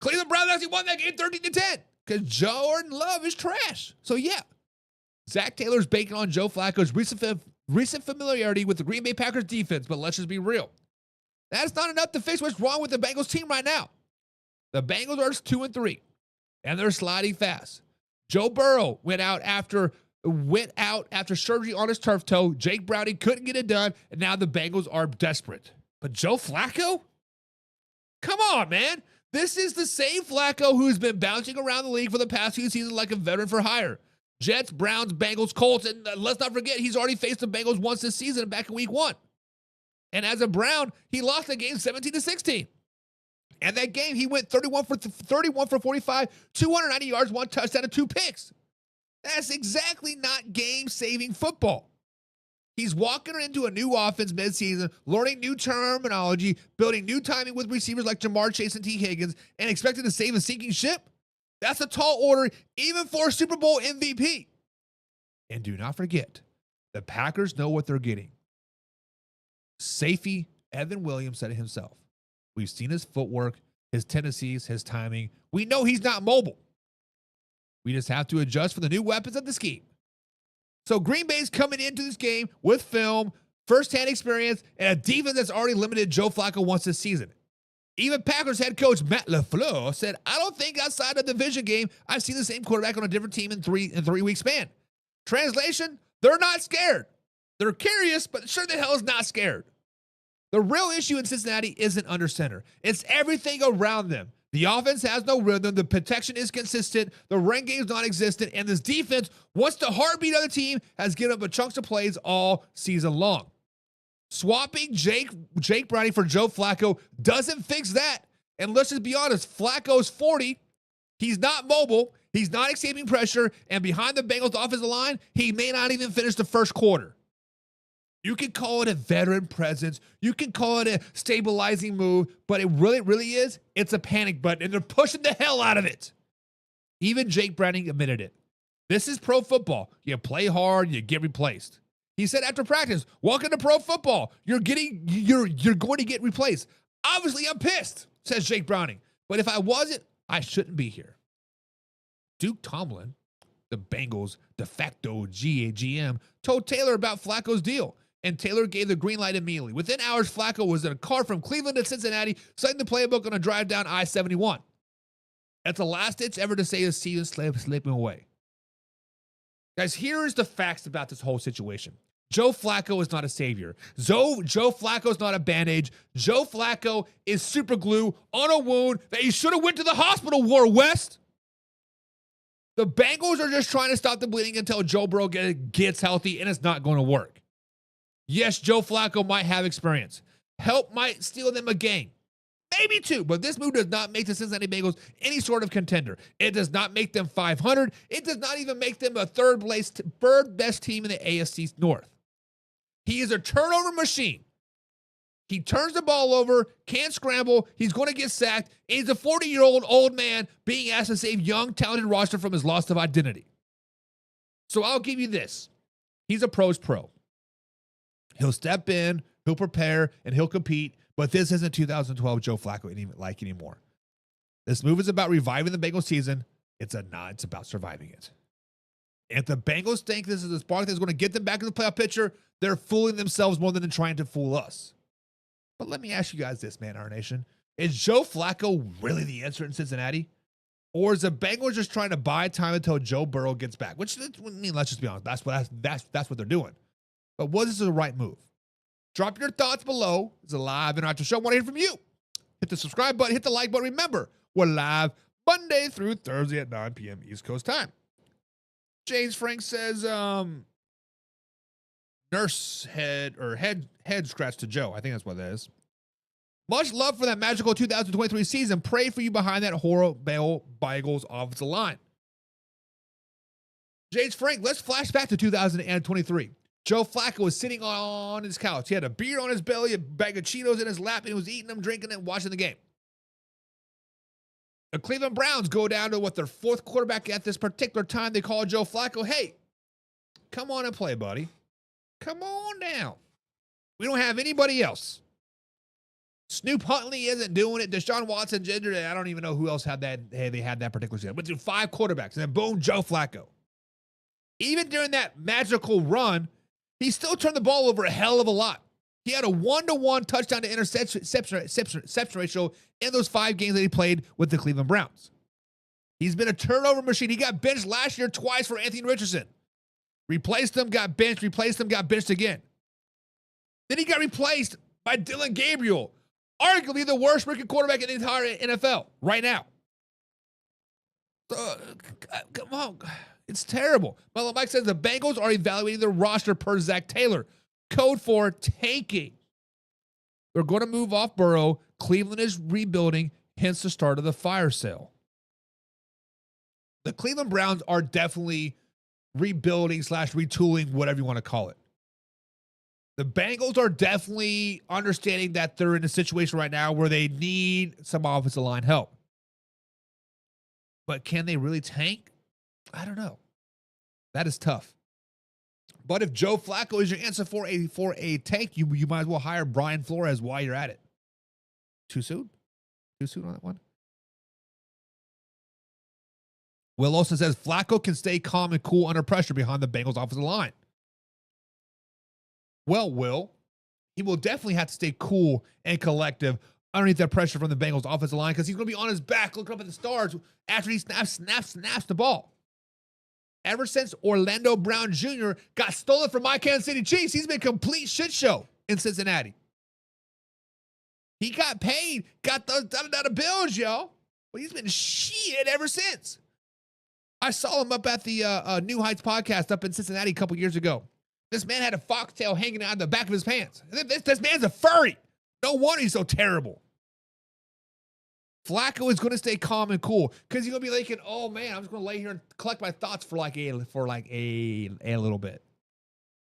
Cleveland Browns actually won that game 13-10 because Jordan Love is trash. So, yeah, Zach Taylor's banking on Joe Flacco's recent familiarity with the Green Bay Packers defense, but let's just be real. That's not enough to fix what's wrong with the Bengals team right now. The Bengals are 2-3, and they're sliding fast. Joe Burrow went out after surgery on his turf toe. Jake Browning couldn't get it done, and now the Bengals are desperate. But Joe Flacco? Come on, man. This is the same Flacco who's been bouncing around the league for the past few seasons like a veteran for hire. Jets, Browns, Bengals, Colts, and let's not forget he's already faced the Bengals once this season back in week 1. And as a Brown, he lost the game 17-16. And that game, he went 31 for 45, 290 yards, 1 touchdown, and 2 picks. That's exactly not game-saving football. He's walking into a new offense midseason, learning new terminology, building new timing with receivers like Jamar Chase and T. Higgins, and expecting to save a sinking ship? That's a tall order, even for a Super Bowl MVP. And do not forget, the Packers know what they're getting. Safety Evan Williams said it himself. We've seen his footwork, his tendencies, his timing. We know he's not mobile. We just have to adjust for the new weapons of the scheme. So Green Bay's coming into this game with film, First-hand experience, and a defense that's already limited Joe Flacco once this season. Even Packers head coach Matt LaFleur said, I don't think outside of the division game, I've seen the same quarterback on a different team in three-week span. Translation, they're not scared. They're curious, but sure the hell is not scared. The real issue in Cincinnati isn't under center. It's everything around them. The offense has no rhythm. The protection is consistent. The run game is non-existent. And this defense, once the heartbeat of the team, has given up a chunks of plays all season long. Swapping Jake Browning for Joe Flacco doesn't fix that. And let's just be honest, Flacco's 40. He's not mobile. He's not escaping pressure. And behind the Bengals offensive line, he may not even finish the first quarter. You can call it a veteran presence. You can call it a stabilizing move, but it really is. It's a panic button, and they're pushing the hell out of it. Even Jake Browning admitted it. This is pro football. You play hard, you get replaced. He said after practice, welcome to pro football. You're going to get replaced. Obviously, I'm pissed, says Jake Browning. But if I wasn't, I shouldn't be here. Duke Tomlin, the Bengals de facto GM, told Taylor about Flacco's deal. And Taylor gave the green light immediately. Within hours, Flacco was in a car from Cleveland to Cincinnati, citing the playbook on a drive down I-71. That's the last ditch ever to say the season slipping away. Guys, here's the facts about this whole situation. Joe Flacco is not a savior. Joe Flacco is not a bandage. Joe Flacco is super glue on a wound that he should have went to the hospital, War West. The Bengals are just trying to stop the bleeding until Joe Burrow gets healthy, and it's not going to work. Yes, Joe Flacco might have experience. Help might steal them a game. Maybe two, but this move does not make the Cincinnati Bengals any sort of contender. It does not make them 500. It does not even make them a third best team in the AFC North. He is a turnover machine. He turns the ball over, can't scramble, he's going to get sacked, and he's a 40-year-old old man being asked to save young, talented roster from his loss of identity. So I'll give you this. He's a pro's pro. He'll step in, he'll prepare, and he'll compete, but this isn't 2012 Joe Flacco anymore. This move is about reviving the Bengals season. It's about surviving it. If the Bengals think this is the spark that's going to get them back in the playoff picture, they're fooling themselves more than trying to fool us. But let me ask you guys this, man, our nation. Is Joe Flacco really the answer in Cincinnati? Or is the Bengals just trying to buy time until Joe Burrow gets back? Which, I mean, let's just be honest. That's what they're doing. But was this the right move? Drop your thoughts below. It's a live interactive show. I want to hear from you. Hit the subscribe button. Hit the like button. Remember, we're live Monday through Thursday at 9 p.m. East Coast time. James Frank says, nurse head scratch to Joe. I think that's what that is. Much love for that magical 2023 season. Pray for you behind that horrible Bengals offensive line. James Frank, let's flash back to 2023. Joe Flacco was sitting on his couch. He had a beer on his belly, a bag of Cheetos in his lap, and he was eating them, drinking them, watching the game. The Cleveland Browns go down to their fourth quarterback at this particular time. They call Joe Flacco, hey, come on and play, buddy. Come on down. We don't have anybody else. Snoop Huntley isn't doing it. Deshaun Watson, I don't even know who else had that. Hey, they had that particular season. Went through 5 quarterbacks, and then boom, Joe Flacco. Even during that magical run, he still turned the ball over a hell of a lot. He had a 1-to-1 touchdown to interception ratio in those 5 games that he played with the Cleveland Browns. He's been a turnover machine. He got benched last year twice for Anthony Richardson. Replaced him, got benched, replaced him, got benched again. Then he got replaced by Dylan Gabriel, arguably the worst rookie quarterback in the entire NFL right now. Come on. It's terrible. Well, Mike says the Bengals are evaluating their roster per Zach Taylor. Code for tanking. They're going to move off Burrow. Cleveland is rebuilding, hence the start of the fire sale. The Cleveland Browns are definitely rebuilding / retooling, whatever you want to call it. The Bengals are definitely understanding that they're in a situation right now where they need some offensive line help. But can they really tank? I don't know. That is tough. But if Joe Flacco is your answer for a tank, you might as well hire Brian Flores while you're at it. Too soon? Too soon on that one? Will Olsen says Flacco can stay calm and cool under pressure behind the Bengals offensive line. he will definitely have to stay cool and collective underneath that pressure from the Bengals offensive line because he's going to be on his back looking up at the stars after he snaps the ball. Ever since Orlando Brown Jr. got stolen from my Kansas City Chiefs, he's been a complete shit show in Cincinnati. He got paid, got those dollar bills, y'all. But he's been shit ever since. I saw him up at the New Heights podcast up in Cincinnati a couple years ago. This man had a foxtail hanging out of the back of his pants. This man's a furry. No wonder he's so terrible. Flacco is going to stay calm and cool because he's going to be thinking, oh man, I'm just going to lay here and collect my thoughts for like a little bit.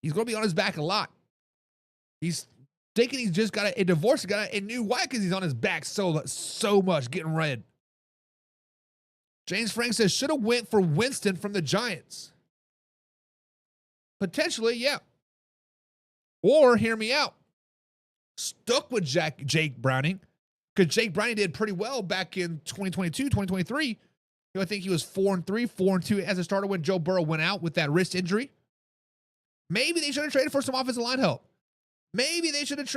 He's going to be on his back a lot. He's thinking he's just got a divorce, got a new wife because he's on his back so much, getting red. James Frank says, should have went for Winston from the Giants. Potentially, yeah. Or, hear me out, stuck with Jake Browning, because Jake Browning did pretty well back in 2022, 2023. I think he was 4-3, 4-2 as a starter when Joe Burrow went out with that wrist injury. Maybe they should have traded for some offensive line help. Maybe they should have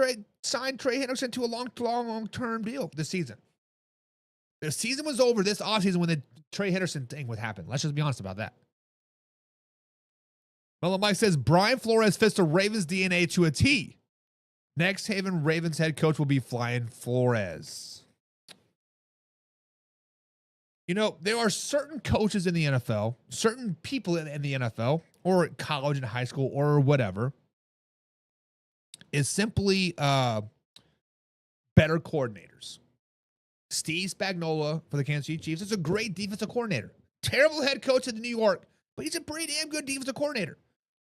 signed Trey Henderson to a long-term deal this season. The season was over this offseason when the Trey Henderson thing would happen. Let's just be honest about that. Mellow Mike says, Brian Flores fits the Ravens DNA to a T. Next Haven Ravens head coach will be Flying Flores. You know, there are certain coaches in the NFL, certain people in the NFL, or college and high school, or whatever, is simply better coordinators. Steve Spagnuolo for the Kansas City Chiefs is a great defensive coordinator. Terrible head coach in New York, but he's a pretty damn good defensive coordinator.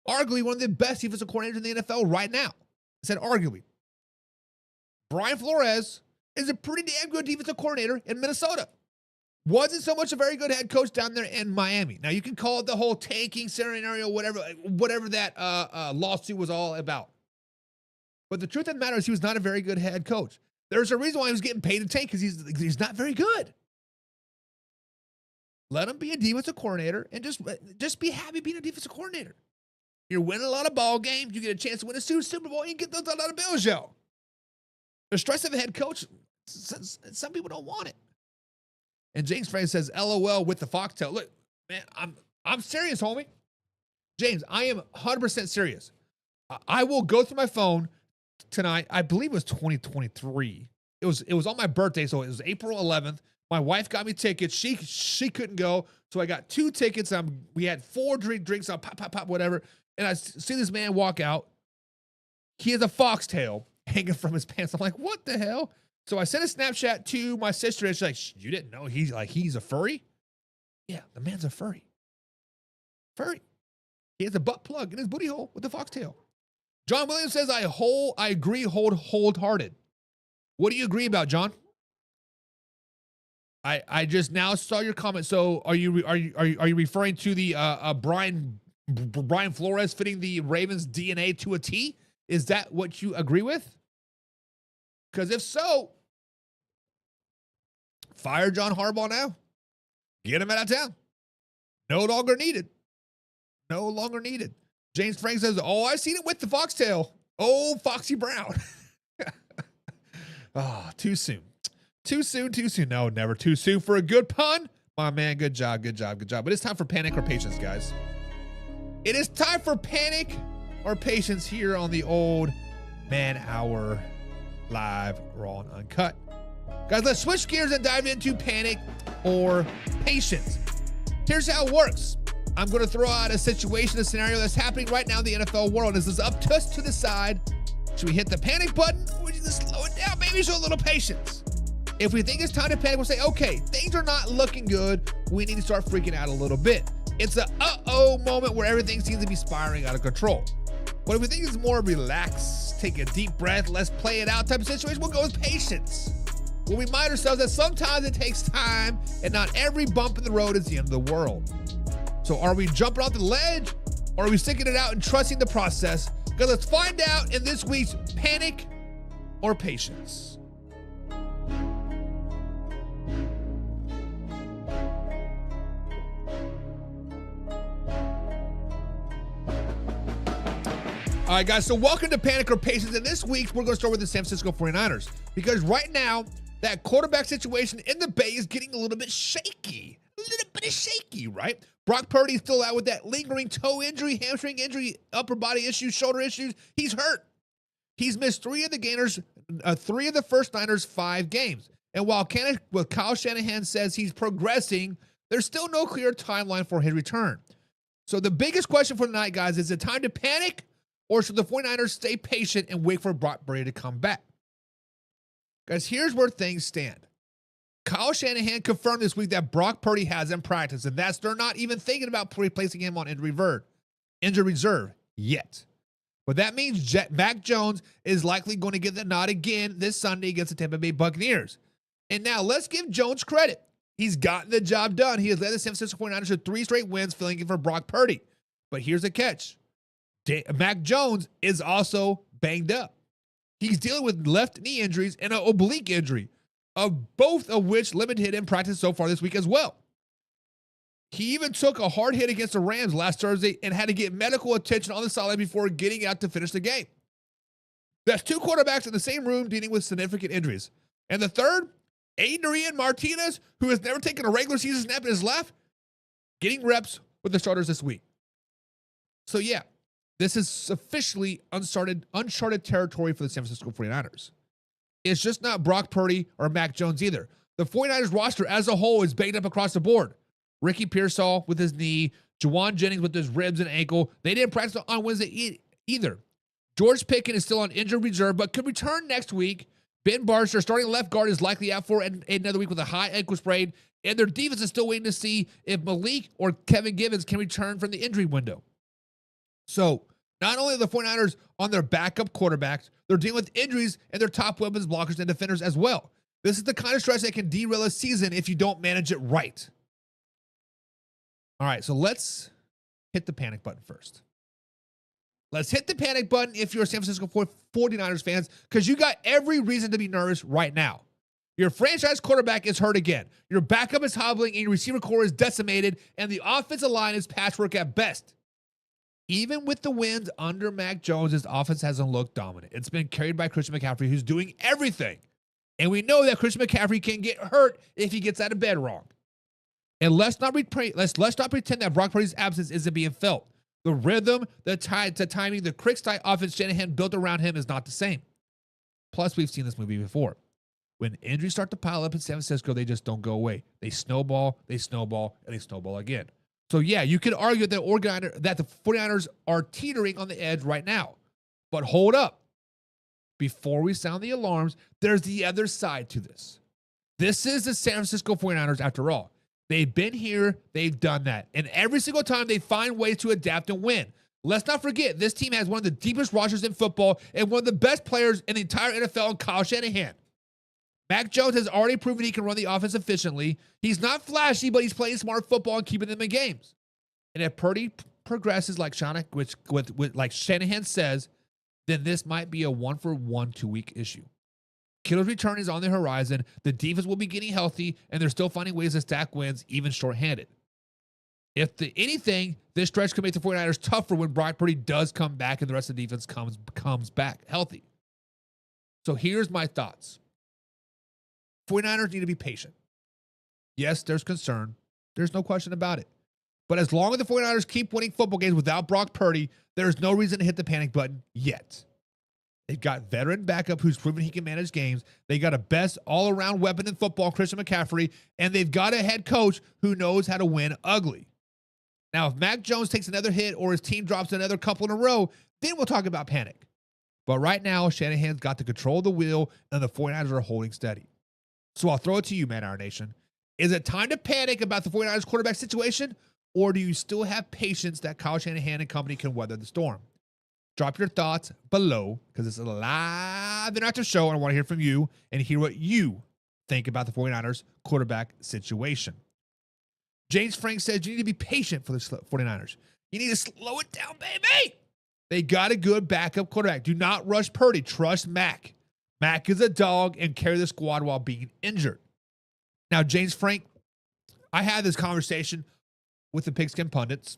Arguably one of the best defensive coordinators in the NFL right now. I said arguably. Brian Flores is a pretty damn good defensive coordinator in Minnesota. Wasn't so much a very good head coach down there in Miami. Now, you can call it the whole tanking scenario, whatever that lawsuit was all about. But the truth of the matter is he was not a very good head coach. There's a reason why he was getting paid to tank, because he's not very good. Let him be a defensive coordinator and just be happy being a defensive coordinator. You're winning a lot of ball games. You get a chance to win a Super Bowl. You get those $1 bills, yo. The stress of a head coach, some people don't want it. And James Frank says, LOL with the foxtail. Look, man, I'm serious, homie. James, I am 100% serious. I will go through my phone tonight. I believe it was 2023. It was on my birthday, so it was April 11th. My wife got me tickets. She couldn't go, so I got 2 tickets. We had 4 drinks. I'll pop, whatever. And I see this man walk out. He has a foxtail hanging from his pants. I'm like, what the hell? So I sent a Snapchat to my sister, and she's like, you didn't know he's a furry? Yeah, the man's a furry. Furry. He has a butt plug in his booty hole with the foxtail. John Williams says, I agree wholehearted. What do you agree about, John? I just now saw your comment. So are you referring to the Brian Flores fitting the Ravens DNA to a T? Is that what you agree with? Because if so, fire John Harbaugh now. Get him out of town. No longer needed. No longer needed. James Frank says, oh, I seen it with the foxtail. Oh, Foxy Brown. Oh, too soon. Too soon. No, never too soon for a good pun. My man, good job. But it's time for panic or patience, guys. It is time for panic or patience here on the old Man Hour Live, Raw and Uncut. Guys, let's switch gears and dive into panic or patience. Here's how it works. I'm going to throw out a situation, a scenario that's happening right now in the NFL world. This is up to us to decide. Should we hit the panic button or should we just slow it down? Maybe show a little patience. If we think it's time to panic, we'll say, okay, things are not looking good. We need to start freaking out a little bit. It's a uh-oh moment where everything seems to be spiraling out of control. But if we think it's more relaxed, take a deep breath, let's play it out type of situation, we'll go with patience. We'll remind ourselves that sometimes it takes time and not every bump in the road is the end of the world. So are we jumping off the ledge or are we sticking it out and trusting the process? Because let's find out in this week's Panic or Patience. All right, guys, so welcome to Panic or Patience. And this week, we're going to start with the San Francisco 49ers because right now, that quarterback situation in the Bay is getting a little bit shaky. Right? Brock Purdy's still out with that lingering toe injury, hamstring injury, upper body issues, shoulder issues. He's hurt. He's missed three of the first Niners' 5 games. And while Kyle Shanahan says he's progressing, there's still no clear timeline for his return. So the biggest question for the night, guys, is it time to panic? Or should the 49ers stay patient and wait for Brock Purdy to come back? Guys, here's where things stand. Kyle Shanahan confirmed this week that Brock Purdy hasn't practiced, and they're not even thinking about placing him on injury reserve yet. But that means Mac Jones is likely going to get the nod again this Sunday against the Tampa Bay Buccaneers. And now let's give Jones credit. He's gotten the job done. He has led the San Francisco 49ers to 3 straight wins, filling in for Brock Purdy. But here's the catch. Mac Jones is also banged up. He's dealing with left knee injuries and an oblique injury, both of which limited him practice so far this week as well. He even took a hard hit against the Rams last Thursday and had to get medical attention on the sideline before getting out to finish the game. That's 2 quarterbacks in the same room dealing with significant injuries. And the third, Adrian Martinez, who has never taken a regular season snap in his life, getting reps with the starters this week. So yeah, this is officially uncharted territory for the San Francisco 49ers. It's just not Brock Purdy or Mac Jones either. The 49ers roster as a whole is banged up across the board. Ricky Pearsall with his knee, Juwan Jennings with his ribs and ankle. They didn't practice on Wednesday either. George Pickens is still on injured reserve, but could return next week. Ben Barcher, starting left guard, is likely out for another week with a high ankle sprain, and their defense is still waiting to see if Malik or Kevin Givens can return from the injury window. So, not only are the 49ers on their backup quarterbacks, they're dealing with injuries and their top weapons, blockers, and defenders as well. This is the kind of stress that can derail a season if you don't manage it right. All right, so let's hit the panic button first. Let's hit the panic button if you're a San Francisco 49ers fans, because you got every reason to be nervous right now. Your franchise quarterback is hurt again. Your backup is hobbling, and your receiver core is decimated, and the offensive line is patchwork at best. Even with the wins under Mac Jones, his offense hasn't looked dominant. It's been carried by Christian McCaffrey, who's doing everything. And we know that Christian McCaffrey can get hurt if he gets out of bed wrong. And let's not pretend that Brock Purdy's absence isn't being felt. The rhythm, the timing, the quick-style offense Shanahan built around him is not the same. Plus, we've seen this movie before. When injuries start to pile up in San Francisco, they just don't go away. They snowball, and they snowball again. So, yeah, you could argue that the 49ers are teetering on the edge right now. But hold up. Before we sound the alarms, there's the other side to this. This is the San Francisco 49ers after all. They've been here, they've done that. And every single time they find ways to adapt and win. Let's not forget, this team has one of the deepest rosters in football and one of the best players in the entire NFL in Kyle Shanahan. Mac Jones has already proven he can run the offense efficiently. He's not flashy, but he's playing smart football and keeping them in games. And if Purdy progresses like Shanahan says, then this might be a 1-for-1 2-week issue. Kittle's return is on the horizon. The defense will be getting healthy, and they're still finding ways to stack wins, even shorthanded. If anything, this stretch could make the 49ers tougher when Brock Purdy does come back and the rest of the defense comes back healthy. So here's my thoughts. 49ers need to be patient. Yes, there's concern. There's no question about it. But as long as the 49ers keep winning football games without Brock Purdy, there's no reason to hit the panic button yet. They've got veteran backup who's proven he can manage games. They got a best all-around weapon in football, Christian McCaffrey, and they've got a head coach who knows how to win ugly. Now, if Mac Jones takes another hit or his team drops another couple in a row, then we'll talk about panic. But right now, Shanahan's got to control the wheel, and the 49ers are holding steady. So I'll throw it to you, Man Our Nation. Is it time to panic about the 49ers quarterback situation, or do you still have patience that Kyle Shanahan and company can weather the storm? Drop your thoughts below, because it's a live interactive show, and I want to hear from you and hear what you think about the 49ers quarterback situation. James Frank says you need to be patient for the 49ers. You need to slow it down, baby. They got a good backup quarterback. Do not rush Purdy. Trust Mac. Mac is a dog and carry the squad while being injured. Now, James Frank, I had this conversation with the Pigskin Pundits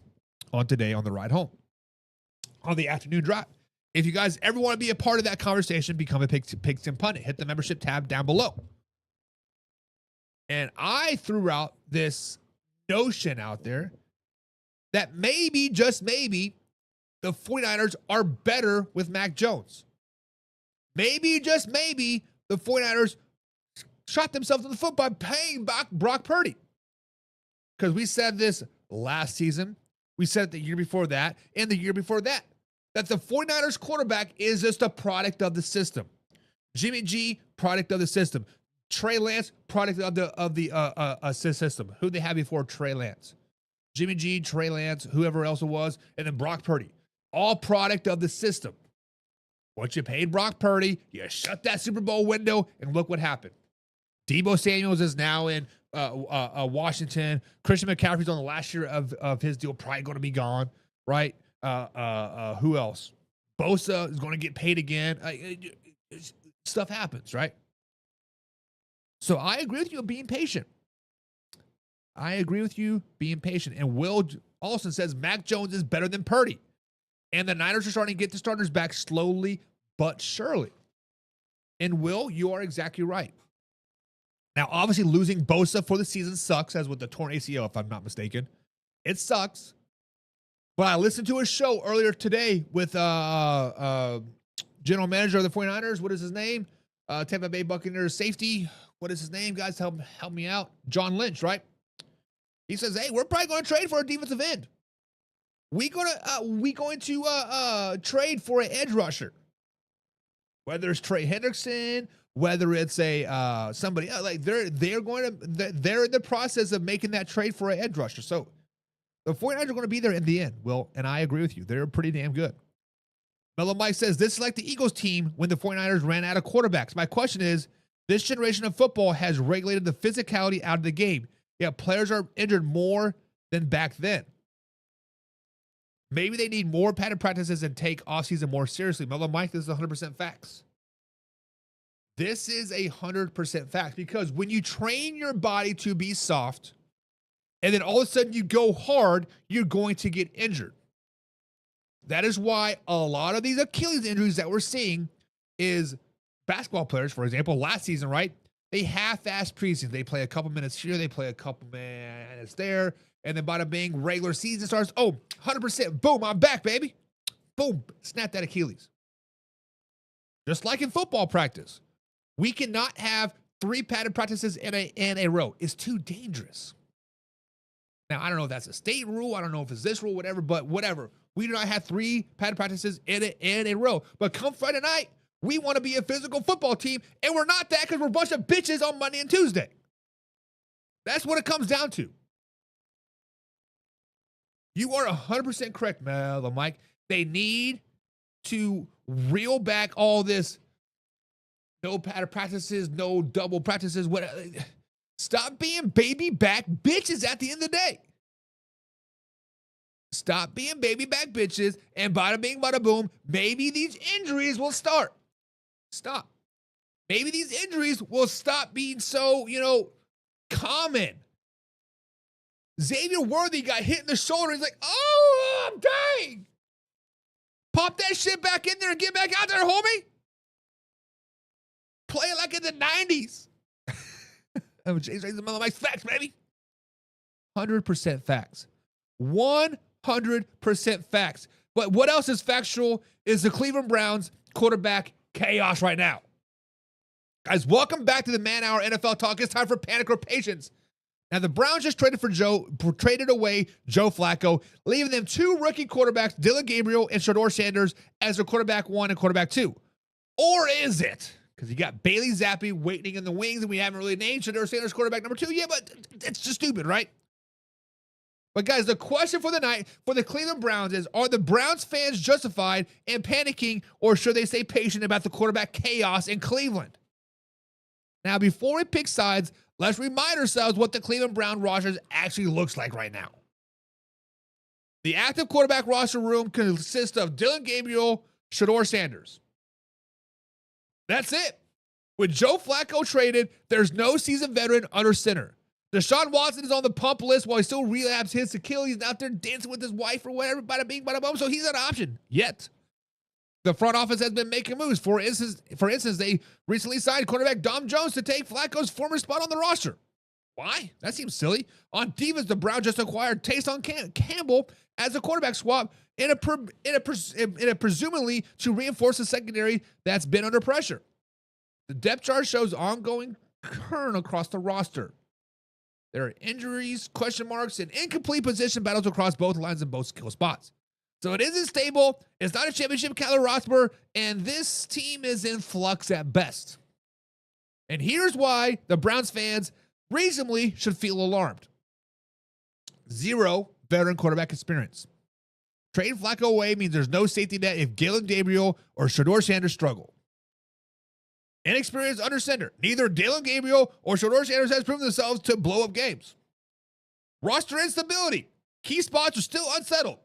on today on the ride home, on the afternoon drive. If you guys ever want to be a part of that conversation, become a Pigs and Pundit. Hit the membership tab down below. And I threw out this notion out there that maybe, just maybe, the 49ers are better with Mac Jones. Maybe, just maybe, the 49ers shot themselves in the foot by paying back Brock Purdy. Because we said this last season. We said it the year before that and the year before that. That the 49ers quarterback is just a product of the system. Jimmy G, product of the system. Trey Lance, product of the system. Who they had before Trey Lance? Jimmy G, Trey Lance, whoever else it was, and then Brock Purdy. All product of the system. Once you paid Brock Purdy, you shut that Super Bowl window, and look what happened. Deebo Samuels is now in Washington. Christian McCaffrey's on the last year of his deal, probably going to be gone, right? Who else? Bosa is going to get paid again. Stuff happens, right? So I agree with you being patient. And Will Olsen says Mac Jones is better than Purdy. And the Niners are starting to get the starters back slowly but surely. And Will, you are exactly right. Now, obviously, losing Bosa for the season sucks, as with the torn ACL, if I'm not mistaken. It sucks. But I listened to a show earlier today with general manager of the 49ers. What is his name? Tampa Bay Buccaneers safety. What is his name, guys? Help me out. John Lynch, right? He says, hey, we're probably going to trade for a defensive end. We going to trade for an edge rusher. Whether it's Trey Hendrickson, whether it's a somebody else, like they're in the process of making that trade for an edge rusher. So the 49ers are going to be there in the end, Will, and I agree with you. They're pretty damn good. Mellow Mike says, this is like the Eagles team when the 49ers ran out of quarterbacks. My question is, this generation of football has regulated the physicality out of the game, yet players are injured more than back then. Maybe they need more padded practices and take offseason more seriously. Mellow Mike, this is 100% facts. This is 100% facts, because when you train your body to be soft and then all of a sudden you go hard, you're going to get injured. That is why a lot of these Achilles injuries that we're seeing is basketball players, for example, last season, right? They half-ass preseason. They play a couple minutes here, they play a couple minutes there, and then bada bing, regular season starts. Oh, 100%. Boom, I'm back, baby. Boom, snap that Achilles. Just like in football practice. We cannot have 3 padded practices in a row. It's too dangerous. Now, I don't know if that's a state rule. I don't know if it's this rule, whatever, but whatever. We do not have 3 padded practices in a row. But come Friday night, we want to be a physical football team, and we're not that because we're a bunch of bitches on Monday and Tuesday. That's what it comes down to. You are 100% correct, Mel, Mike. They need to reel back all this. No padded practices, no double practices. Stop being baby back bitches at the end of the day. Stop being baby back bitches, and bada bing, bada boom, maybe these injuries will start. Stop. Maybe these injuries will stop being so, common. Xavier Worthy got hit in the shoulder. He's like, oh, I'm dying. Pop that shit back in there and get back out there, homie. Play it like in the 90s. I'm James Raising Mother Mike's facts, baby. 100% facts. 100% facts. But what else is factual is the Cleveland Browns quarterback chaos right now. Guys, welcome back to the Man Hour NFL Talk. It's time for Panic or Patience. Now, the Browns just traded away Joe Flacco, leaving them 2 rookie quarterbacks, Dylan Gabriel and Shedeur Sanders, as their quarterback 1 and quarterback 2. Or is it? Because you got Bailey Zappi waiting in the wings, and we haven't really named Shedeur Sanders quarterback number 2 yet, but it's just stupid, right? But guys, the question for the night for the Cleveland Browns is, are the Browns fans justified in panicking, or should they stay patient about the quarterback chaos in Cleveland? Now, before we pick sides, let's remind ourselves what the Cleveland Brown roster actually looks like right now. The active quarterback roster room consists of Dylan Gabriel, Shedeur Sanders. That's it. With Joe Flacco traded, there's no seasoned veteran under center. Deshaun Watson is on the pump list while he still relapsed his Achilles, out there dancing with his wife or whatever, bada bing, bada boom, so he's not an option yet. The front office has been making moves. For instance, they recently signed quarterback Dom Jones to take Flacco's former spot on the roster. Why? That seems silly. On defense, the Browns just acquired Taysom Campbell as a quarterback swap in a presumably to reinforce the secondary that's been under pressure. The depth chart shows ongoing churn across the roster. There are injuries, question marks, and incomplete position battles across both lines and both skill spots. So it isn't stable. It's not a championship caliber roster, and this team is in flux at best. And here's why the Browns fans reasonably should feel alarmed. 0 veteran quarterback experience. Trading Flacco away means there's no safety net if Galen Gabriel or Shedeur Sanders struggle. Inexperienced under center. Neither Dalen Gabriel or Shedeur Sanders has proven themselves to blow up games. Roster instability. Key spots are still unsettled.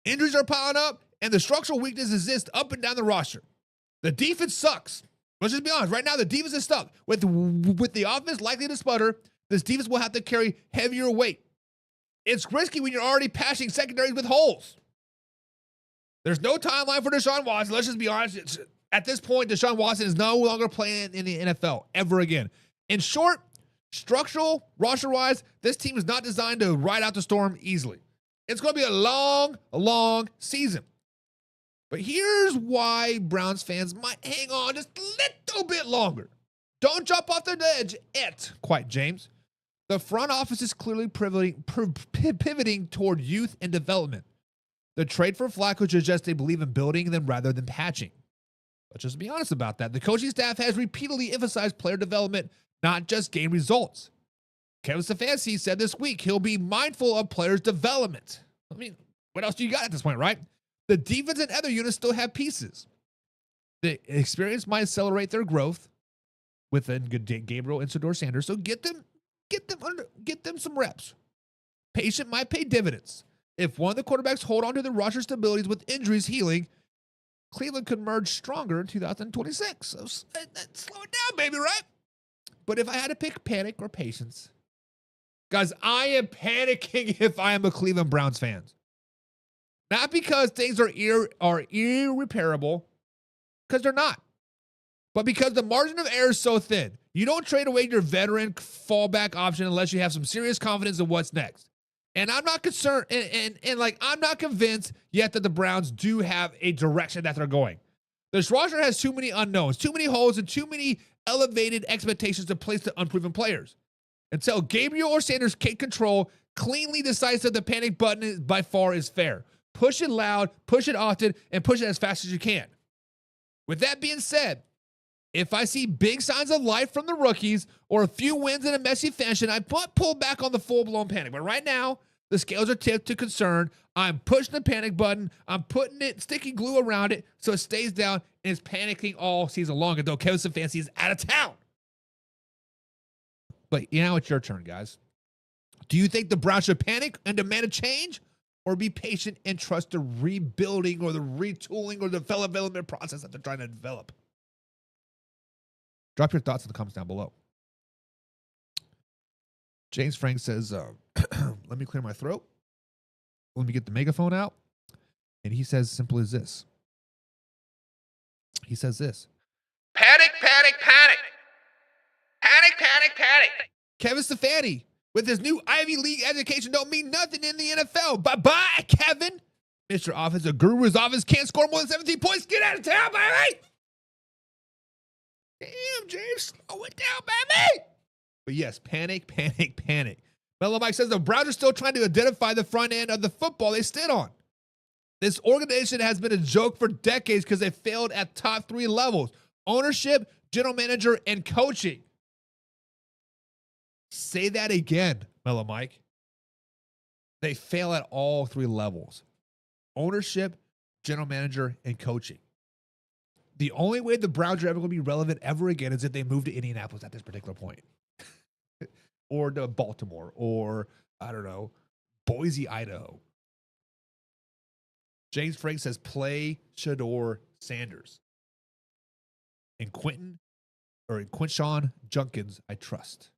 Injuries are piling up, and the structural weakness exists up and down the roster. The defense sucks. Let's just be honest. Right now, the defense is stuck. With the offense likely to sputter, this defense will have to carry heavier weight. It's risky when you're already patching secondaries with holes. There's no timeline for Deshaun Watson. Let's just be honest. At this point, Deshaun Watson is no longer playing in the NFL ever again. In short, structural, roster-wise, this team is not designed to ride out the storm easily. It's going to be a long season. But here's why Browns fans might hang on just a little bit longer. Don't jump off the edge yet, quite James. The front office is clearly pivoting toward youth and development. The trade for Flacco suggests they believe in building them rather than patching. Let's just be honest about that. The coaching staff has repeatedly emphasized player development, not just game results. Kevin Stefanski said this week he'll be mindful of players' development. I mean, what else do you got at this point, right? The defense and other units still have pieces. The experience might accelerate their growth within Gabriel and Shedeur Sanders, so get them some reps. Patience might pay dividends. If one of the quarterbacks hold on to the roster stabilities with injuries healing, Cleveland could merge stronger in 2026. So slow it down, baby, right? But if I had to pick panic or patience, guys, I am panicking if I am a Cleveland Browns fan. Not because things are irreparable, because they're not. But because the margin of error is so thin. You don't trade away your veteran fallback option unless you have some serious confidence in what's next. And I'm not concerned, I'm not convinced yet that the Browns do have a direction that they're going. This roster has too many unknowns, too many holes, and too many elevated expectations to place to unproven players. Until Gabriel or Sanders take control, cleanly decides that the panic button by far is fair. Push it loud, push it often, and push it as fast as you can. With that being said, if I see big signs of life from the rookies or a few wins in a messy fashion, I pull back on the full-blown panic. But right now, the scales are tipped to concern. I'm pushing the panic button. I'm putting sticky glue around it so it stays down and is panicking all season long until Kevin Stefanski is out of town. But now it's your turn, guys. Do you think the Browns should panic and demand a change, or be patient and trust the rebuilding or the retooling or the development process that they're trying to develop? Drop your thoughts in the comments down below. James Frank says, let me clear my throat. Let me get the megaphone out. And he says simple as this. He says this. Panic, panic, panic. Panic, panic, panic. Kevin Stefanski, with his new Ivy League education, don't mean nothing in the NFL. Bye-bye, Kevin. Mr. Offensive Guru's office can't score more than 17 points. Get out of town, baby. Damn, James, slow it down, baby. But yes, panic, panic, panic. Mellow Mike says the Browns are still trying to identify the front end of the football they stood on. This organization has been a joke for decades because they failed at top 3 levels: ownership, general manager, and coaching. Say that again, Mellow Mike. They fail at all 3 levels: ownership, general manager, and coaching. The only way the Browns are ever going to be relevant ever again is if they move to Indianapolis at this particular point. Or to Baltimore, or, I don't know, Boise, Idaho. James Frank says, play Shedeur Sanders. And Quinshon Junkins, I trust.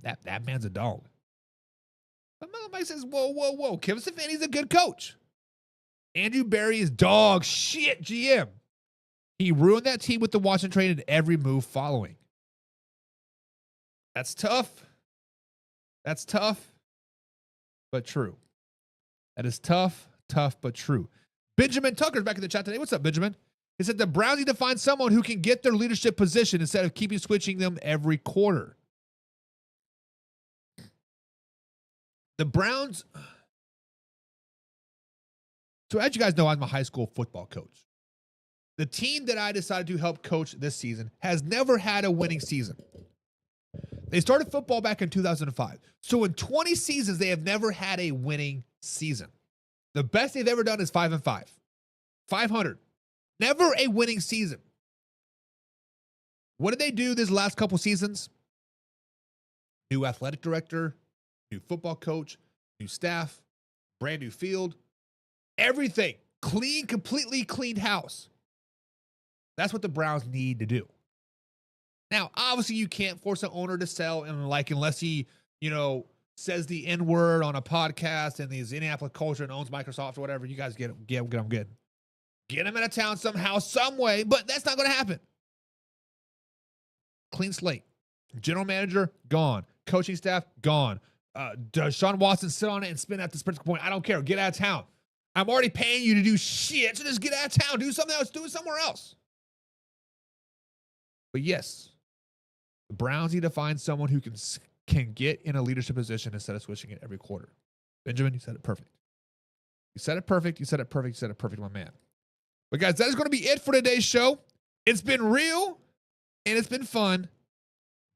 That man's a dog. But Mike says, whoa. Kevin Stefanski's a good coach. Andrew Berry is dog shit GM. He ruined that team with the Watson trade and every move following. That's tough. That's tough, but true. That is tough, but true. Benjamin Tucker's back in the chat today. What's up, Benjamin? He said the Browns need to find someone who can get their leadership position instead of keeping switching them every quarter. The Browns. So as you guys know, I'm a high school football coach. The team that I decided to help coach this season has never had a winning season. They started football back in 2005. So in 20 seasons, they have never had a winning season. The best they've ever done is 5-5. 500. Never a winning season. What did they do this last couple seasons? New athletic director, new football coach, new staff, brand new field. Everything. Clean, completely cleaned house. That's what the Browns need to do. Now, obviously, you can't force an owner to sell, and unless he, says the N-word on a podcast and he's Indianapolis culture and owns Microsoft or whatever. You guys get him. Get him out of town somehow, some way, but that's not going to happen. Clean slate. General manager, gone. Coaching staff, gone. Does Sean Watson sit on it and spin at this particular point? I don't care. Get out of town. I'm already paying you to do shit, so just get out of town. Do something else. Do it somewhere else. But yes, the Browns need to find someone who can get in a leadership position instead of switching it every quarter. Benjamin, you said it perfect. You said it perfect, my man. But guys, that is going to be it for today's show. It's been real and it's been fun,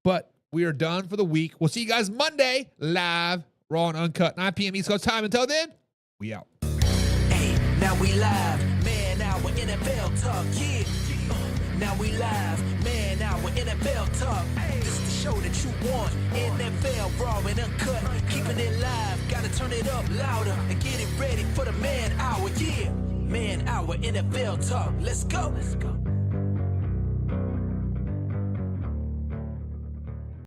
but we are done for the week. We'll see you guys Monday live, raw and uncut, 9 p.m. East Coast time. Until then, we out. Hey, now we live, man. Now we're NFL talk, yeah. Now we live, man. Now we're NFL talk. This is the show that you want. NFL raw and uncut, keeping it live. Gotta turn it up louder and get it ready for the man hour, yeah. Man hour NFL talk. Let's go.